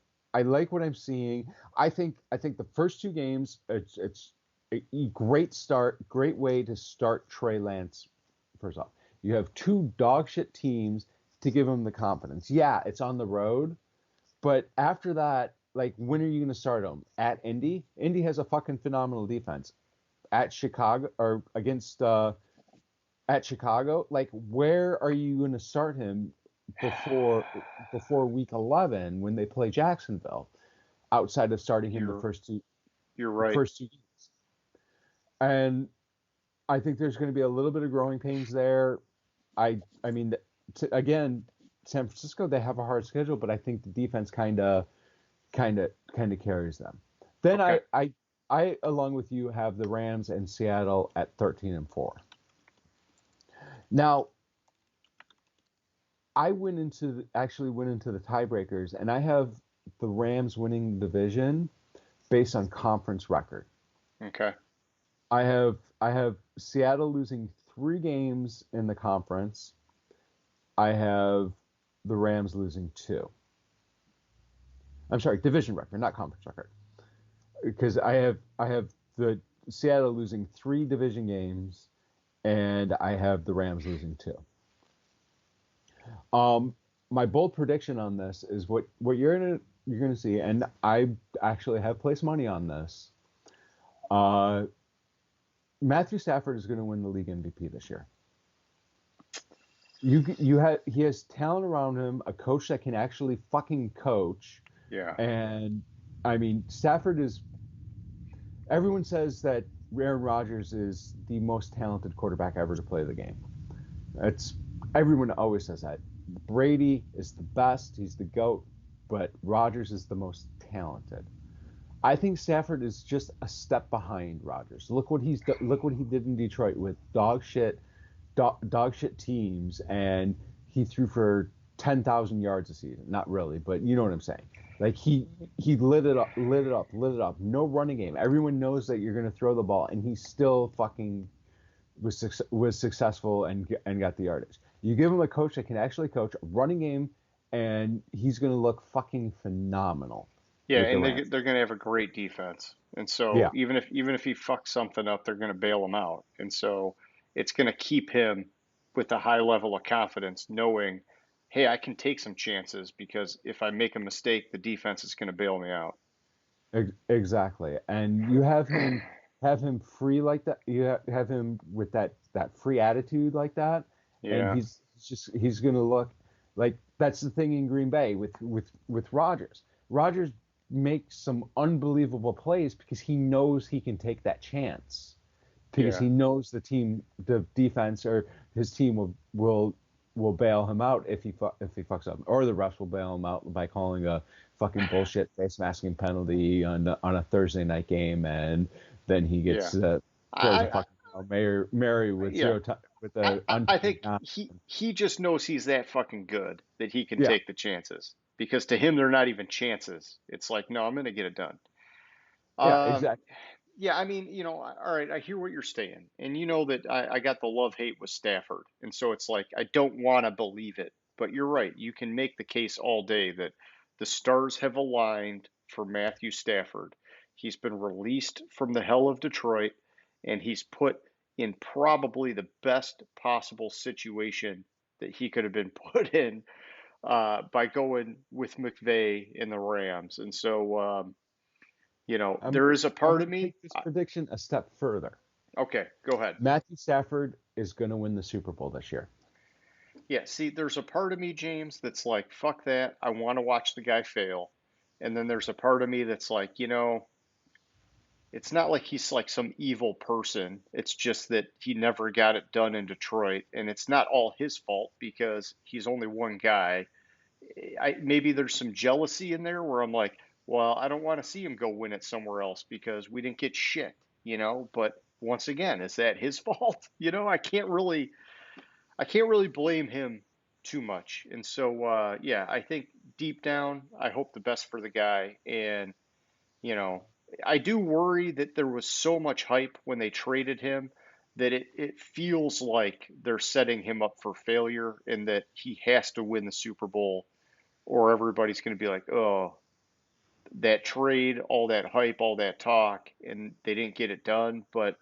like what I'm seeing. I think the first 2 games, it's a great start, great way to start Trey Lance. First off, you have 2 dog shit teams to give him the confidence. Yeah, it's on the road, but after that, like, when are you going to start him? At Indy? Indy has a fucking phenomenal defense. At Chicago, or against at Chicago, like, where are you going to start him before week 11 when they play Jacksonville? Outside of starting him the first 2, You're right. First 2 games, and I think there's going to be a little bit of growing pains there. I mean, again, San Francisco, they have a hard schedule, but I think the defense kind of carries them. Then Okay. I along with you have the Rams and Seattle at 13-4. Now, I actually went into the tiebreakers, and I have the Rams winning the division based on conference record. Okay. I have Seattle losing 3 games in the conference. I have the Rams losing 2. I'm sorry, division record, not conference record. Because I have the Seattle losing 3 division games, and I have the Rams losing 2. My bold prediction on this is what you're gonna see, and I actually have placed money on this. Matthew Stafford is going to win the league MVP this year. He has talent around him, a coach that can actually fucking coach. Yeah. And I mean, Stafford is. Everyone says that Aaron Rodgers is the most talented quarterback ever to play the game. Everyone always says that. Brady is the best. He's the GOAT, but Rodgers is the most talented. I think Stafford is just a step behind Rodgers. Look what he did in Detroit with dog shit teams, and he threw for 10,000 yards a season. Not really, but you know what I'm saying. Like he lit it up. No running game. Everyone knows that you're going to throw the ball, and he still fucking was successful and got the yardage. You give him a coach that can actually coach a running game, and he's going to look fucking phenomenal Yeah, with the and Rams. they're going to have a great defense. And so Yeah, even if he fucks something up, they're going to bail him out. And so it's going to keep him with a high level of confidence, knowing, hey, I can take some chances because if I make a mistake, the defense is going to bail me out. exactly. And you have him free like that. Have him with that free attitude like that, and Yeah, he's going to look like that's the thing in Green Bay with Rodgers. Rodgers makes some unbelievable plays because he knows he can take that chance because yeah, he knows the defense or his team will bail him out if he fucks up, or the refs will bail him out by calling a fucking bullshit face masking penalty on a Thursday night game, and then he yeah. gets throws a I, fucking Hail Mary with yeah, zero time with a I untimed think down. he just knows he's that fucking good that he can Yeah, take the chances because to him they're not even chances. It's like, no, I'm going to get it done. yeah, Um, exactly. yeah, I mean, all right, I hear what you're saying, and you know that I got the love hate with Stafford, and so it's like I don't want to believe it, but you're right. You can make the case all day that the stars have aligned for Matthew Stafford. He's been released from the hell of Detroit, and he's put in probably the best possible situation that he could have been put in by going with McVay in the Rams, and so I'm there is a I'm part of gonna me. take this prediction a step further. Okay, go ahead. Matthew Stafford is gonna win the Super Bowl this year. Yeah, see, there's a part of me, James, that's like, fuck that. I want to watch the guy fail. And then there's a part of me that's like, it's not like he's like some evil person. It's just that he never got it done in Detroit. And it's not all his fault because he's only one guy. Maybe there's some jealousy in there where I'm like, well, I don't want to see him go win it somewhere else because we didn't get shit. But once again, is that his fault? I can't really blame him too much. And so, yeah, I think deep down, I hope the best for the guy. And, you know, I do worry that there was so much hype when they traded him that it feels like they're setting him up for failure and that he has to win the Super Bowl or everybody's going to be like, oh, that trade, all that hype, all that talk, and they didn't get it done. But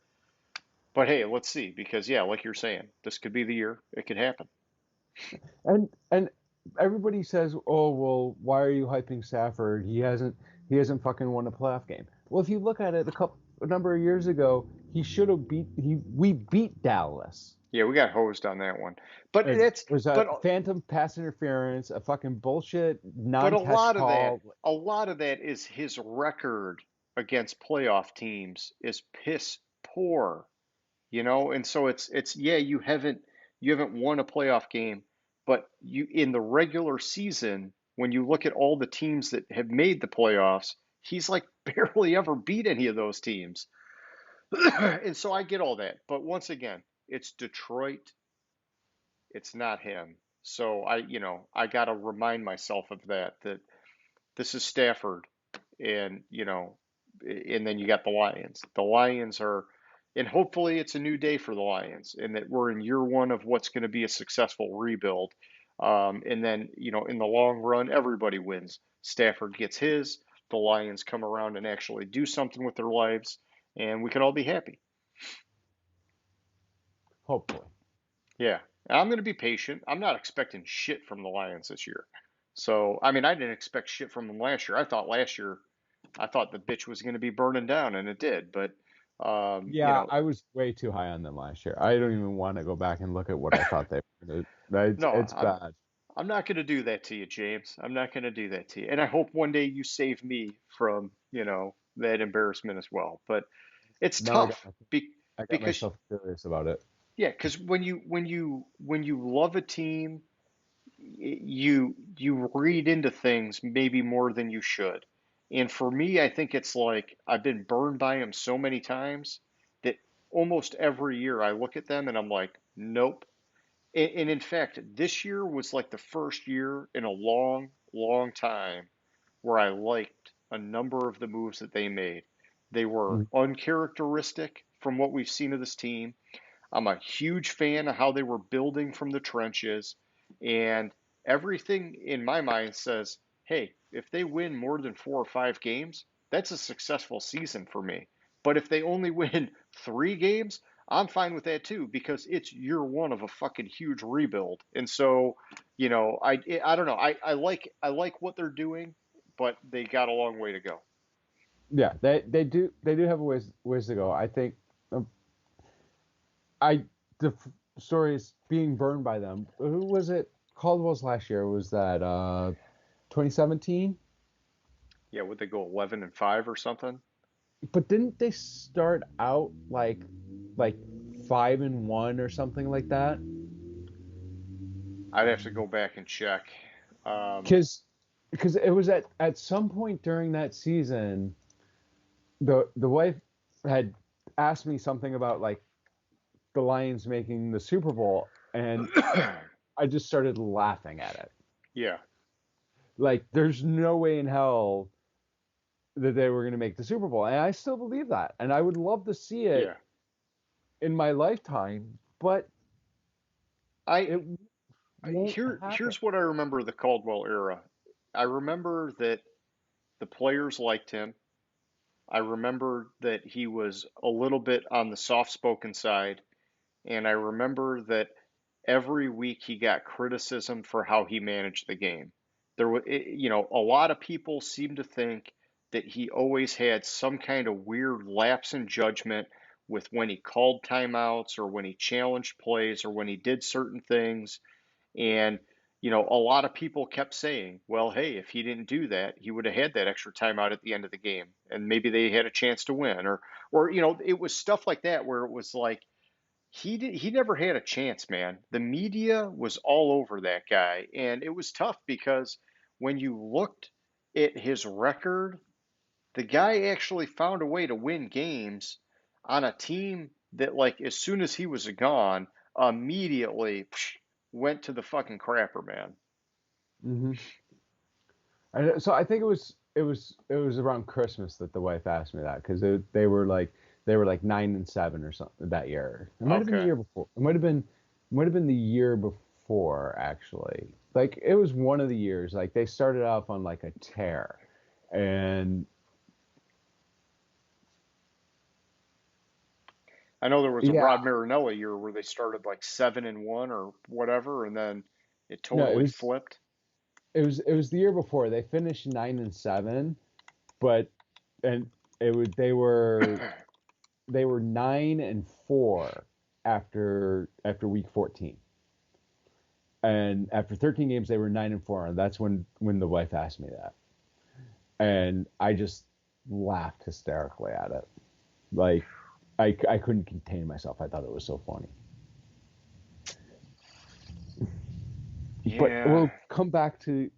hey, let's see because yeah, like you're saying, this could be the year. It could happen. And everybody says, "Oh, well, why are you hyping Stafford? He hasn't fucking won a playoff game." Well, if you look at it a number of years ago, we beat Dallas. Yeah, we got hosed on that one. But It that's was a but phantom pass interference, a fucking bullshit but a non-catch lot of that call. a lot of that is his record against playoff teams is piss poor. And so it's yeah, you haven't won a playoff game, but you in the regular season, when you look at all the teams that have made the playoffs, he's like barely ever beat any of those teams. And so I get all that. But once again, it's Detroit. It's not him. So I got to remind myself of that this is Stafford and and then you got the Lions. The Lions are and hopefully it's a new day for the Lions and that we're in year one of what's going to be a successful rebuild. And then in the long run, everybody wins. Stafford gets his, the Lions come around and actually do something with their lives, and we can all be happy. Hopefully, Yeah. And I'm going to be patient. I'm not expecting shit from the Lions this year. So, I mean, I didn't expect shit from them last year. I thought the bitch was going to be burning down, and it did. But, um, you yeah, know, I was way too high on them last year. I don't even want to go back and look at what I thought they were going to. no, It's bad. I'm not going to do that to you, James. I'm not going to do that to you. And I hope one day you save me from that embarrassment as well. But it's Now tough I got because myself curious about it. yeah, because when you love a team, you read into things maybe more than you should. And for me, I think it's like I've been burned by them so many times that almost every year I look at them and I'm like, nope. And in fact, this year was like the first year in a long, long time where I liked a number of the moves that they made. They were Mhm. uncharacteristic from what we've seen of this team. I'm a huge fan of how they were building from the trenches, and everything in my mind says, hey, if they win more than 4 or 5 games, that's a successful season for me. But if they only win 3 games, I'm fine with that too because it's year one of a fucking huge rebuild. And so, I don't know. I like what they're doing, but they got a long way to go. Yeah, they do have a ways to go. I think um, I the story is being burned by them. Who was it? Caldwell's last year was that 2017? Yeah, would they go 11-5 or something? But didn't they start out like 5-1 or something like that? I'd have to go back and check. Um, Because it was at some point during that season, the wife had asked me something about like the Lions making the Super Bowl, and I just started laughing at it. yeah, Like, there's no way in hell that they were going to make the Super Bowl, and I still believe that, and I would love to see it yeah. in my lifetime, but I it won't happen. here's what I remember of the Caldwell era. I remember that the players liked him. I remember that he was a little bit on the soft-spoken side, and I remember that every week he got criticism for how he managed the game. A lot of people seem to think that he always had some kind of weird lapse in judgment with when he called timeouts or when he challenged plays or when he did certain things. And, a lot of people kept saying, well, hey, if he didn't do that, he would have had that extra timeout at the end of the game and maybe they had a chance to win or it was stuff like that where it was like, he never had a chance, man. The media was all over that guy, and it was tough because when you looked at his record, the guy actually found a way to win games on a team that, like, as soon as he was gone, immediately went to the fucking crapper, man. Hmm. And so I think it was around Christmas that the wife asked me that because they were like 9-7 or something that year. It might have been the Okay. year before. It might have been the year before actually. Like it was one of the years. Like they started off on like a tear, and I know there was a yeah, Rod Marinella year where they started like 7-1 or whatever, and then it no, it totally was flipped. it was the year before. They finished 9-7, but and they were 9-4 after week 14. And after 13 games, they were 9-4, and that's when the wife asked me that, and I just laughed hysterically at it. Like I couldn't contain myself. I thought it was so funny. But Yeah. we'll come back to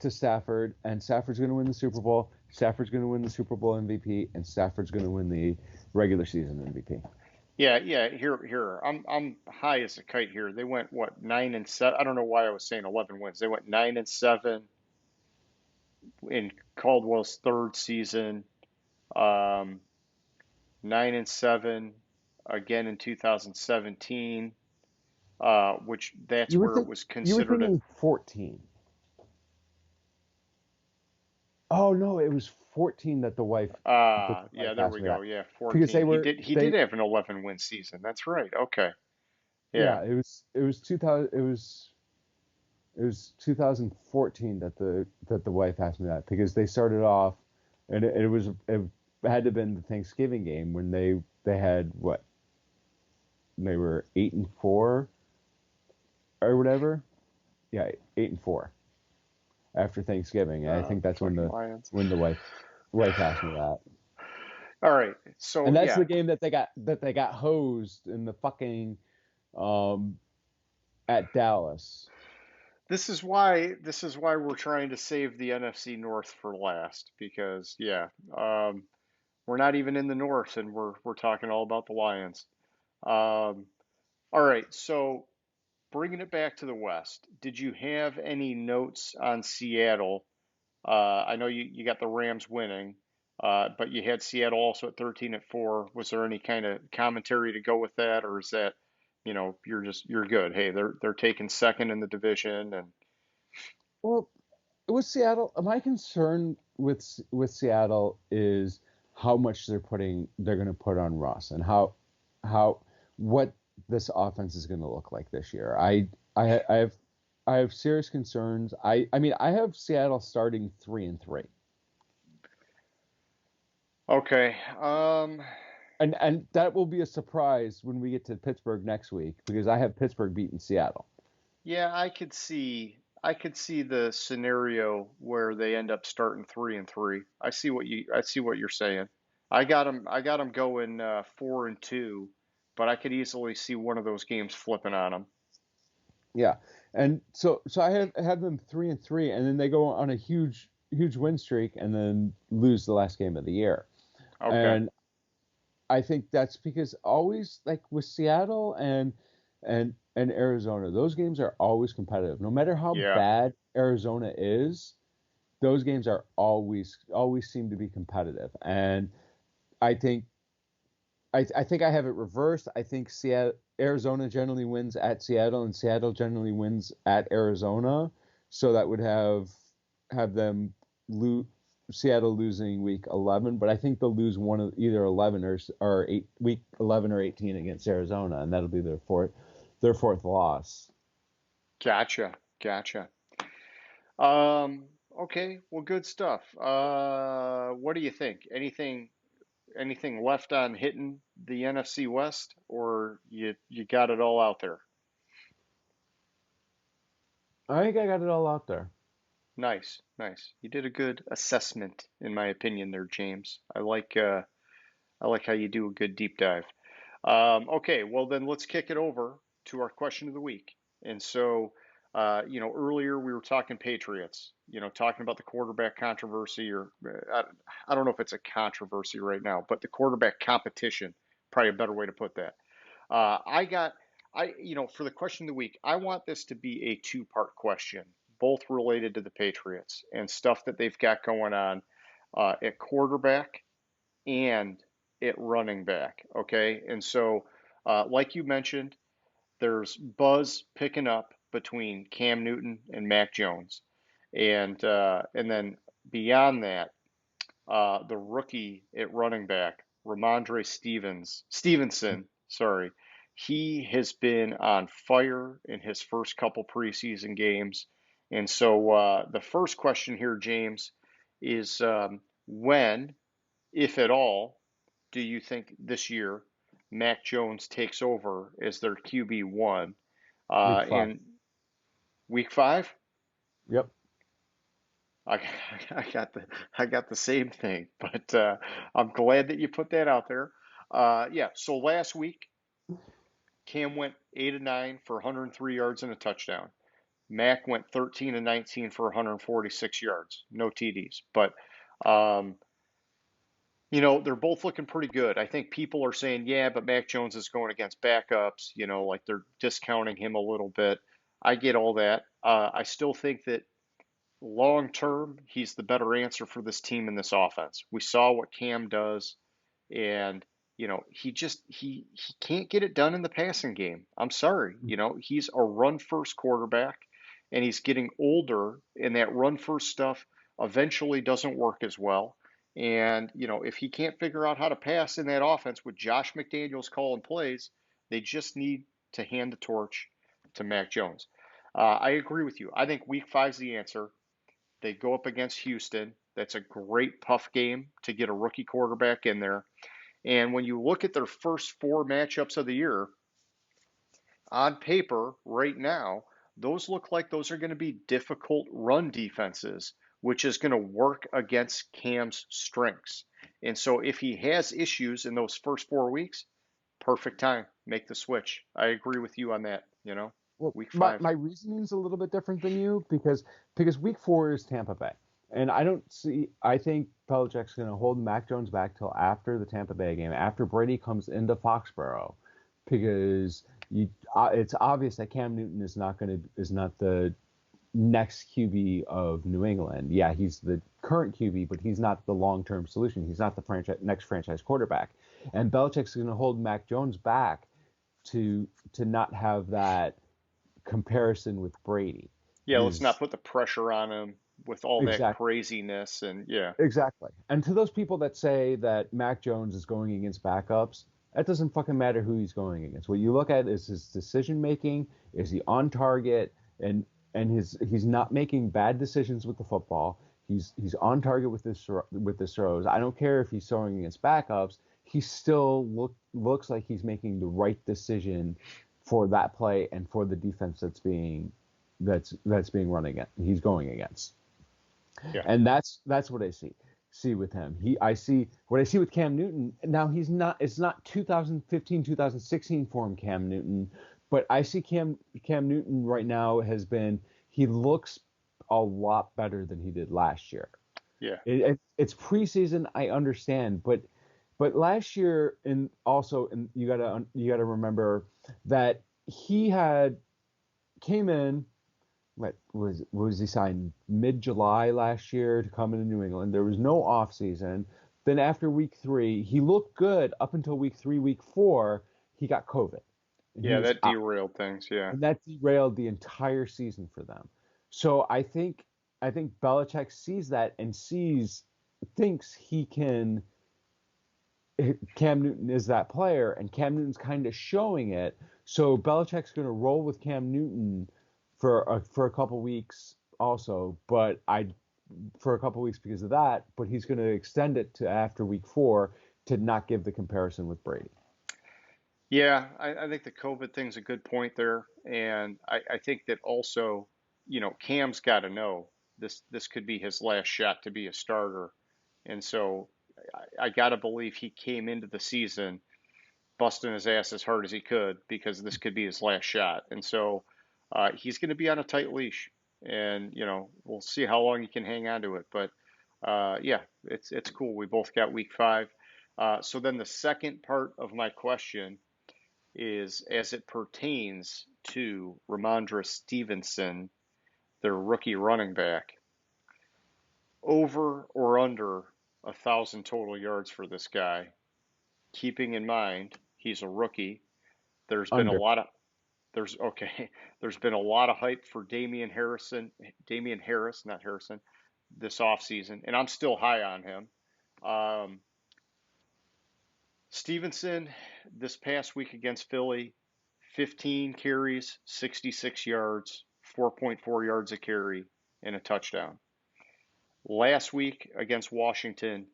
Stafford, and Stafford's going to win the Super Bowl. Stafford's going to win the Super Bowl MVP, and Stafford's going to win the regular season MVP. Yeah, yeah. Here. I'm high as a kite here. They went what 9-7. I don't know why I was saying 11 wins. They went 9-7 in Caldwell's third season. Um, 9-7 again in 2017. Which that's You were where it think was you were considered a. thinking 14. Oh no, it was 14 that the Yeah, wife there asked we me go. that Yeah, because 14. they He were did he they did have an 11 win season. That's right. Okay. Yeah. yeah, it was 2000 it was 2014 that the wife asked me that because they started off, and it had to have been the Thanksgiving game when they had what, they were 8-4 or whatever. Yeah, 8-4 after Thanksgiving, and I think that's when Fucking the Lions. when the wife asked me that. All right. So And that's yeah, the game that they got hosed in the fucking um at Dallas. this is why we're trying to save the NFC North for last because yeah, we're not even in the North and we're talking all about the Lions. Um, all right, so bringing it back to the West, did you have any notes on Seattle? I know you got the Rams winning, but you had Seattle also at 13-4. Was there any kind of commentary to go with that, or is that, you're good? Hey, they're taking second in the division, and Well, with Seattle, my concern with Seattle is how much they're going to put on Russ and how what this offense is going to look like this year. I have I have serious concerns. I mean I have Seattle starting 3-3, okay. and that will be a surprise when we get to Pittsburgh next week because I have Pittsburgh beating Seattle. Yeah, I could see the scenario where they end up starting 3-3. I see what you're saying. I got them going 4-2, but I could easily see one of those games flipping on them. Yeah, and so I have them 3-3, and then they go on a huge win streak, and then lose the last game of the year. Okay. And I think that's because always like with Seattle and Arizona, those games are always competitive. No matter how Yeah. bad Arizona is, those games are always seem to be competitive. And I think I think I have it reversed. I think Arizona generally wins at Seattle, and Seattle generally wins at Arizona. So that would have them lose Seattle losing week 11, but I think they'll lose one of either 11 or week 11 or 18 against Arizona, and that'll be their fourth loss. Gotcha. Gotcha. Um, okay, well, good stuff. What do you think? Anything left on hitting the NFC West, or you got it all out there? I think I got it all out there. Nice, nice. You did a good assessment, in my opinion, there, James. I like how you do a good deep dive. Okay, well then let's kick it over to our question of the week. And so, earlier we were talking Patriots, talking about the quarterback controversy, or I don't know if it's a controversy right now, but the quarterback competition, probably a better way to put that. I got, for the question of the week, I want this to be a two-part question, both related to the Patriots and stuff that they've got going on at quarterback and at running back. Okay. And so, like you mentioned, there's buzz picking up between Cam Newton and Mac Jones. And then beyond that, the rookie at running back, Stevenson, sorry, he has been on fire in his first couple preseason games. And so the first question here, James, is when, if at all, do you think this year Mac Jones takes over as their QB1 Week 5. in week five? Yep. I, I got the same thing, but I'm glad that you put that out there. Yeah, so last week Cam went 8 of 9 for 103 yards and a touchdown. Mac went 13 of 19 for 146 yards, no TDs. But um, they're both looking pretty good. I think people are saying, yeah, but Mac Jones is going against backups, like they're discounting him a little bit. I get all that. I still think that long term, he's the better answer for this team in this offense. We saw what Cam does, and he can't get it done in the passing game. I'm sorry, he's a run first quarterback, and he's getting older, and that run first stuff eventually doesn't work as well. And if he can't figure out how to pass in that offense with Josh McDaniels calling plays, they just need to hand the torch to Mac Jones. I agree with you. I think Week 5 is the answer. They go up against Houston. That's a great tough game to get a rookie quarterback in there. And when you look at their first four matchups of the year, on paper, right now, those look like those are going to be difficult run defenses, which is going to work against Cam's strengths. And so if he has issues in those first 4 weeks, perfect time, make the switch. I agree with you on that. Well, Week my 5. my reasoning's a little bit different than you because week 4 is Tampa Bay, and I don't see. I think Belichick's going to hold Mac Jones back till after the Tampa Bay game, after Brady comes into Foxborough, because it's obvious that Cam Newton is not the next QB of New England. Yeah, he's the current QB, but he's not the long-term solution. He's not the next franchise quarterback, and Belichick's going to hold Mac Jones back to not have that comparison with Brady. Yeah, let's not put the pressure on him with all that Exactly. craziness and yeah. Exactly. And to those people that say that Mac Jones is going against backups, that doesn't fucking matter who he's going against. What you look at is his decision making. Is he on target? And he's not making bad decisions with the football. He's on target with his throws. I don't care if he's throwing against backups. He still looks like he's making the right decision for that play and for the defense that's being run against. He's going against. Yeah. And that's what I see with him. I see what I see with Cam Newton. Now it's not 2015, 2016 form Cam Newton, but I see Cam Newton right now he looks a lot better than he did last year. Yeah. It's preseason, I understand, but last year you gotta remember that he came in. What was he signed mid-July last year to come into New England? There was no off season. Then after week 3, he looked good up until week 3, week 4, he got COVID. Yeah, that derailed things. Yeah. And that derailed the entire season for them. So I think Belichick sees that and thinks Cam Newton is that player, and Cam Newton's kind of showing it. So Belichick's going to roll with Cam Newton for a couple weeks also, for a couple weeks because of that. But he's going to extend it to after week 4 to not give the comparison with Brady. Yeah, I think the COVID thing's a good point there. And I think that also, Cam's got to know this could be his last shot to be a starter. And so I got to believe he came into the season busting his ass as hard as he could because this could be his last shot. And so he's going to be on a tight leash. And, we'll see how long he can hang on to it. But yeah, it's cool. We both got week 5. So then the second part of my question is as it pertains to Ramondre Stevenson, their rookie running back, over or under 1,000 total yards for this guy, keeping in mind he's a rookie. There's been a Under. lot of there's been a lot of hype for Damian Harris, not Harrison, this offseason, and I'm still high on him. Stevenson, this past week against Philly, 15 carries, 66 yards, 4.4 yards a carry, and a touchdown. Last week against Washington,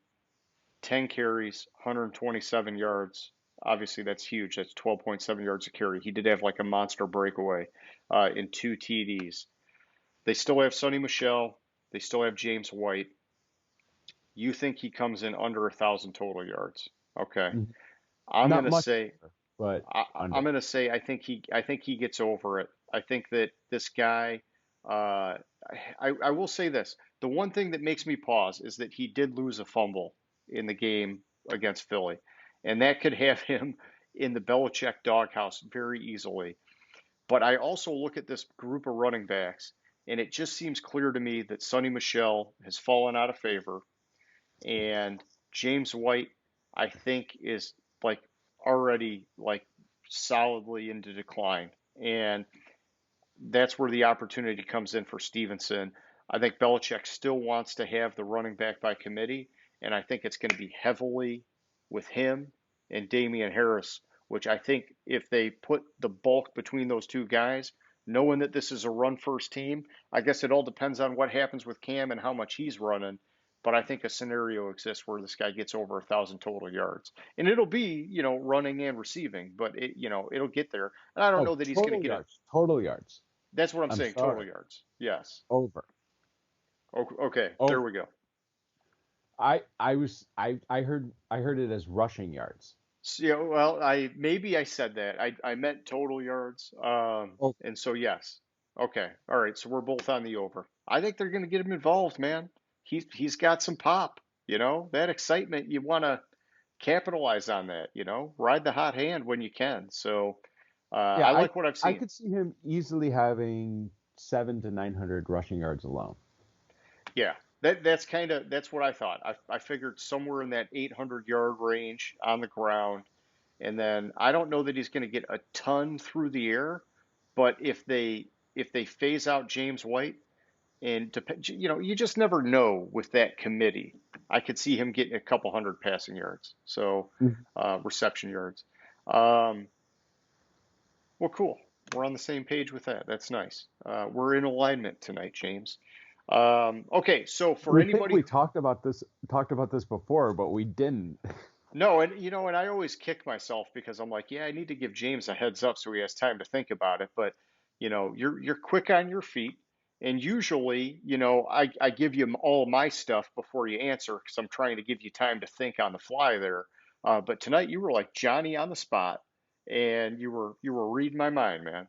10 carries, 127 yards. Obviously, that's huge. That's 12.7 yards a carry. He did have like a monster breakaway in 2 TDs. They still have Sonny Michel. They still have James White. You think he comes in under 1,000 total yards? Okay. I'm Not gonna much, say, but I'm gonna say I think he gets over it. I think that this guy. I will say this: the one thing that makes me pause is that he did lose a fumble in the game against Philly, and that could have him in the Belichick doghouse very easily. But I also look at this group of running backs, and it just seems clear to me that Sonny Michel has fallen out of favor, and James White, I think, is like already like solidly into decline. And that's where the opportunity comes in for Stevenson. I think Belichick still wants to have the running back by committee, and I think it's going to be heavily with him and Damian Harris, which I think if they put the bulk between those two guys, knowing that this is a run first team, I guess it all depends on what happens with Cam and how much he's running. But I think a scenario exists where this guy gets over 1,000 total yards, and it'll be running and receiving, but it'll get there. And I don't know that he's going to get it. Total yards. That's what I'm I'm saying. sorry. Total yards. Yes. Over. Okay. There Over. we go. I heard it as rushing yards. So, yeah, well, I said that. I meant total yards. Oh, And so yes. Okay. All right. So we're both on the over. I think they're going to get him involved, man. He's got some pop. That excitement. You want to capitalize on that. Ride the hot hand when you can. So yeah, I like what I've I seen. could see him easily having 700 to 900 rushing yards alone. Yeah. That's what I thought. I figured somewhere in that 800-yard range on the ground. And then I don't know that he's going to get a ton through the air, but if they phase out James White and you just never know with that committee. I could see him getting a couple hundred passing yards, so Mhm. reception yards. Um, well, cool. We're on the same page with that. That's nice. We're in alignment tonight, James. Okay, so for We think anybody we talked about this before, but we didn't. No, and I always kick myself because I'm like, yeah, I need to give James a heads up so he has time to think about it. But you're quick on your feet, and usually, I give you all my stuff before you answer because I'm trying to give you time to think on the fly there. But tonight you were like Johnny on the spot, and you were reading my mind, man.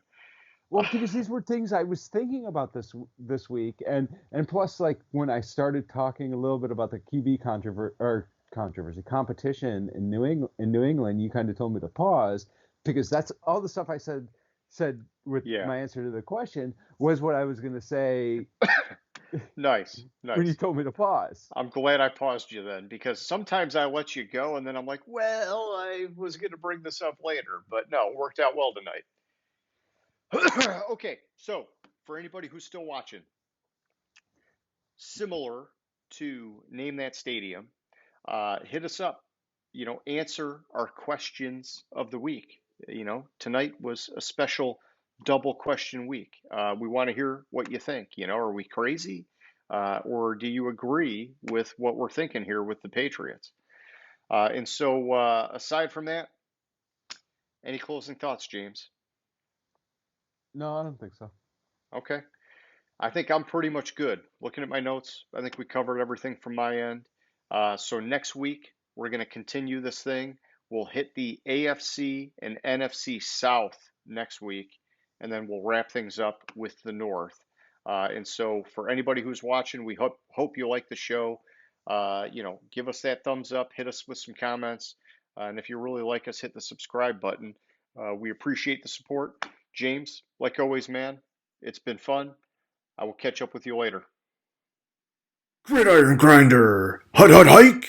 Well, because these were things I was thinking about this week, and plus, like when I started talking a little bit about the QB controversy competition in New England, you kind of told me to pause because that's all the stuff I said with Yeah, my answer to the question was what I was going to say nice, when you nice. told me to pause. I'm glad I paused you then because sometimes I let you go and then I'm like, well, I was going to bring this up later, but no, it worked out well tonight. Okay, so for anybody who's still watching, similar to Name That Stadium, hit us up. Answer our questions of the week. Tonight was a special double question week. We want to hear what you think. Are we crazy? Or do you agree with what we're thinking here with the Patriots? And so, aside from that, any closing thoughts, James? No, I don't think so. Okay. I think I'm pretty much good. Looking at my notes, I think we covered everything from my end. So next week, we're going to continue this thing. We'll hit the AFC and NFC South next week, and then we'll wrap things up with the North. And so for anybody who's watching, we hope you like the show. Give us that thumbs up, hit us with some comments, and if you really like us, hit the subscribe button. We appreciate the support. James, like always, man, it's been fun. I will catch up with you later. Gridiron Grinder. Hut hut hike.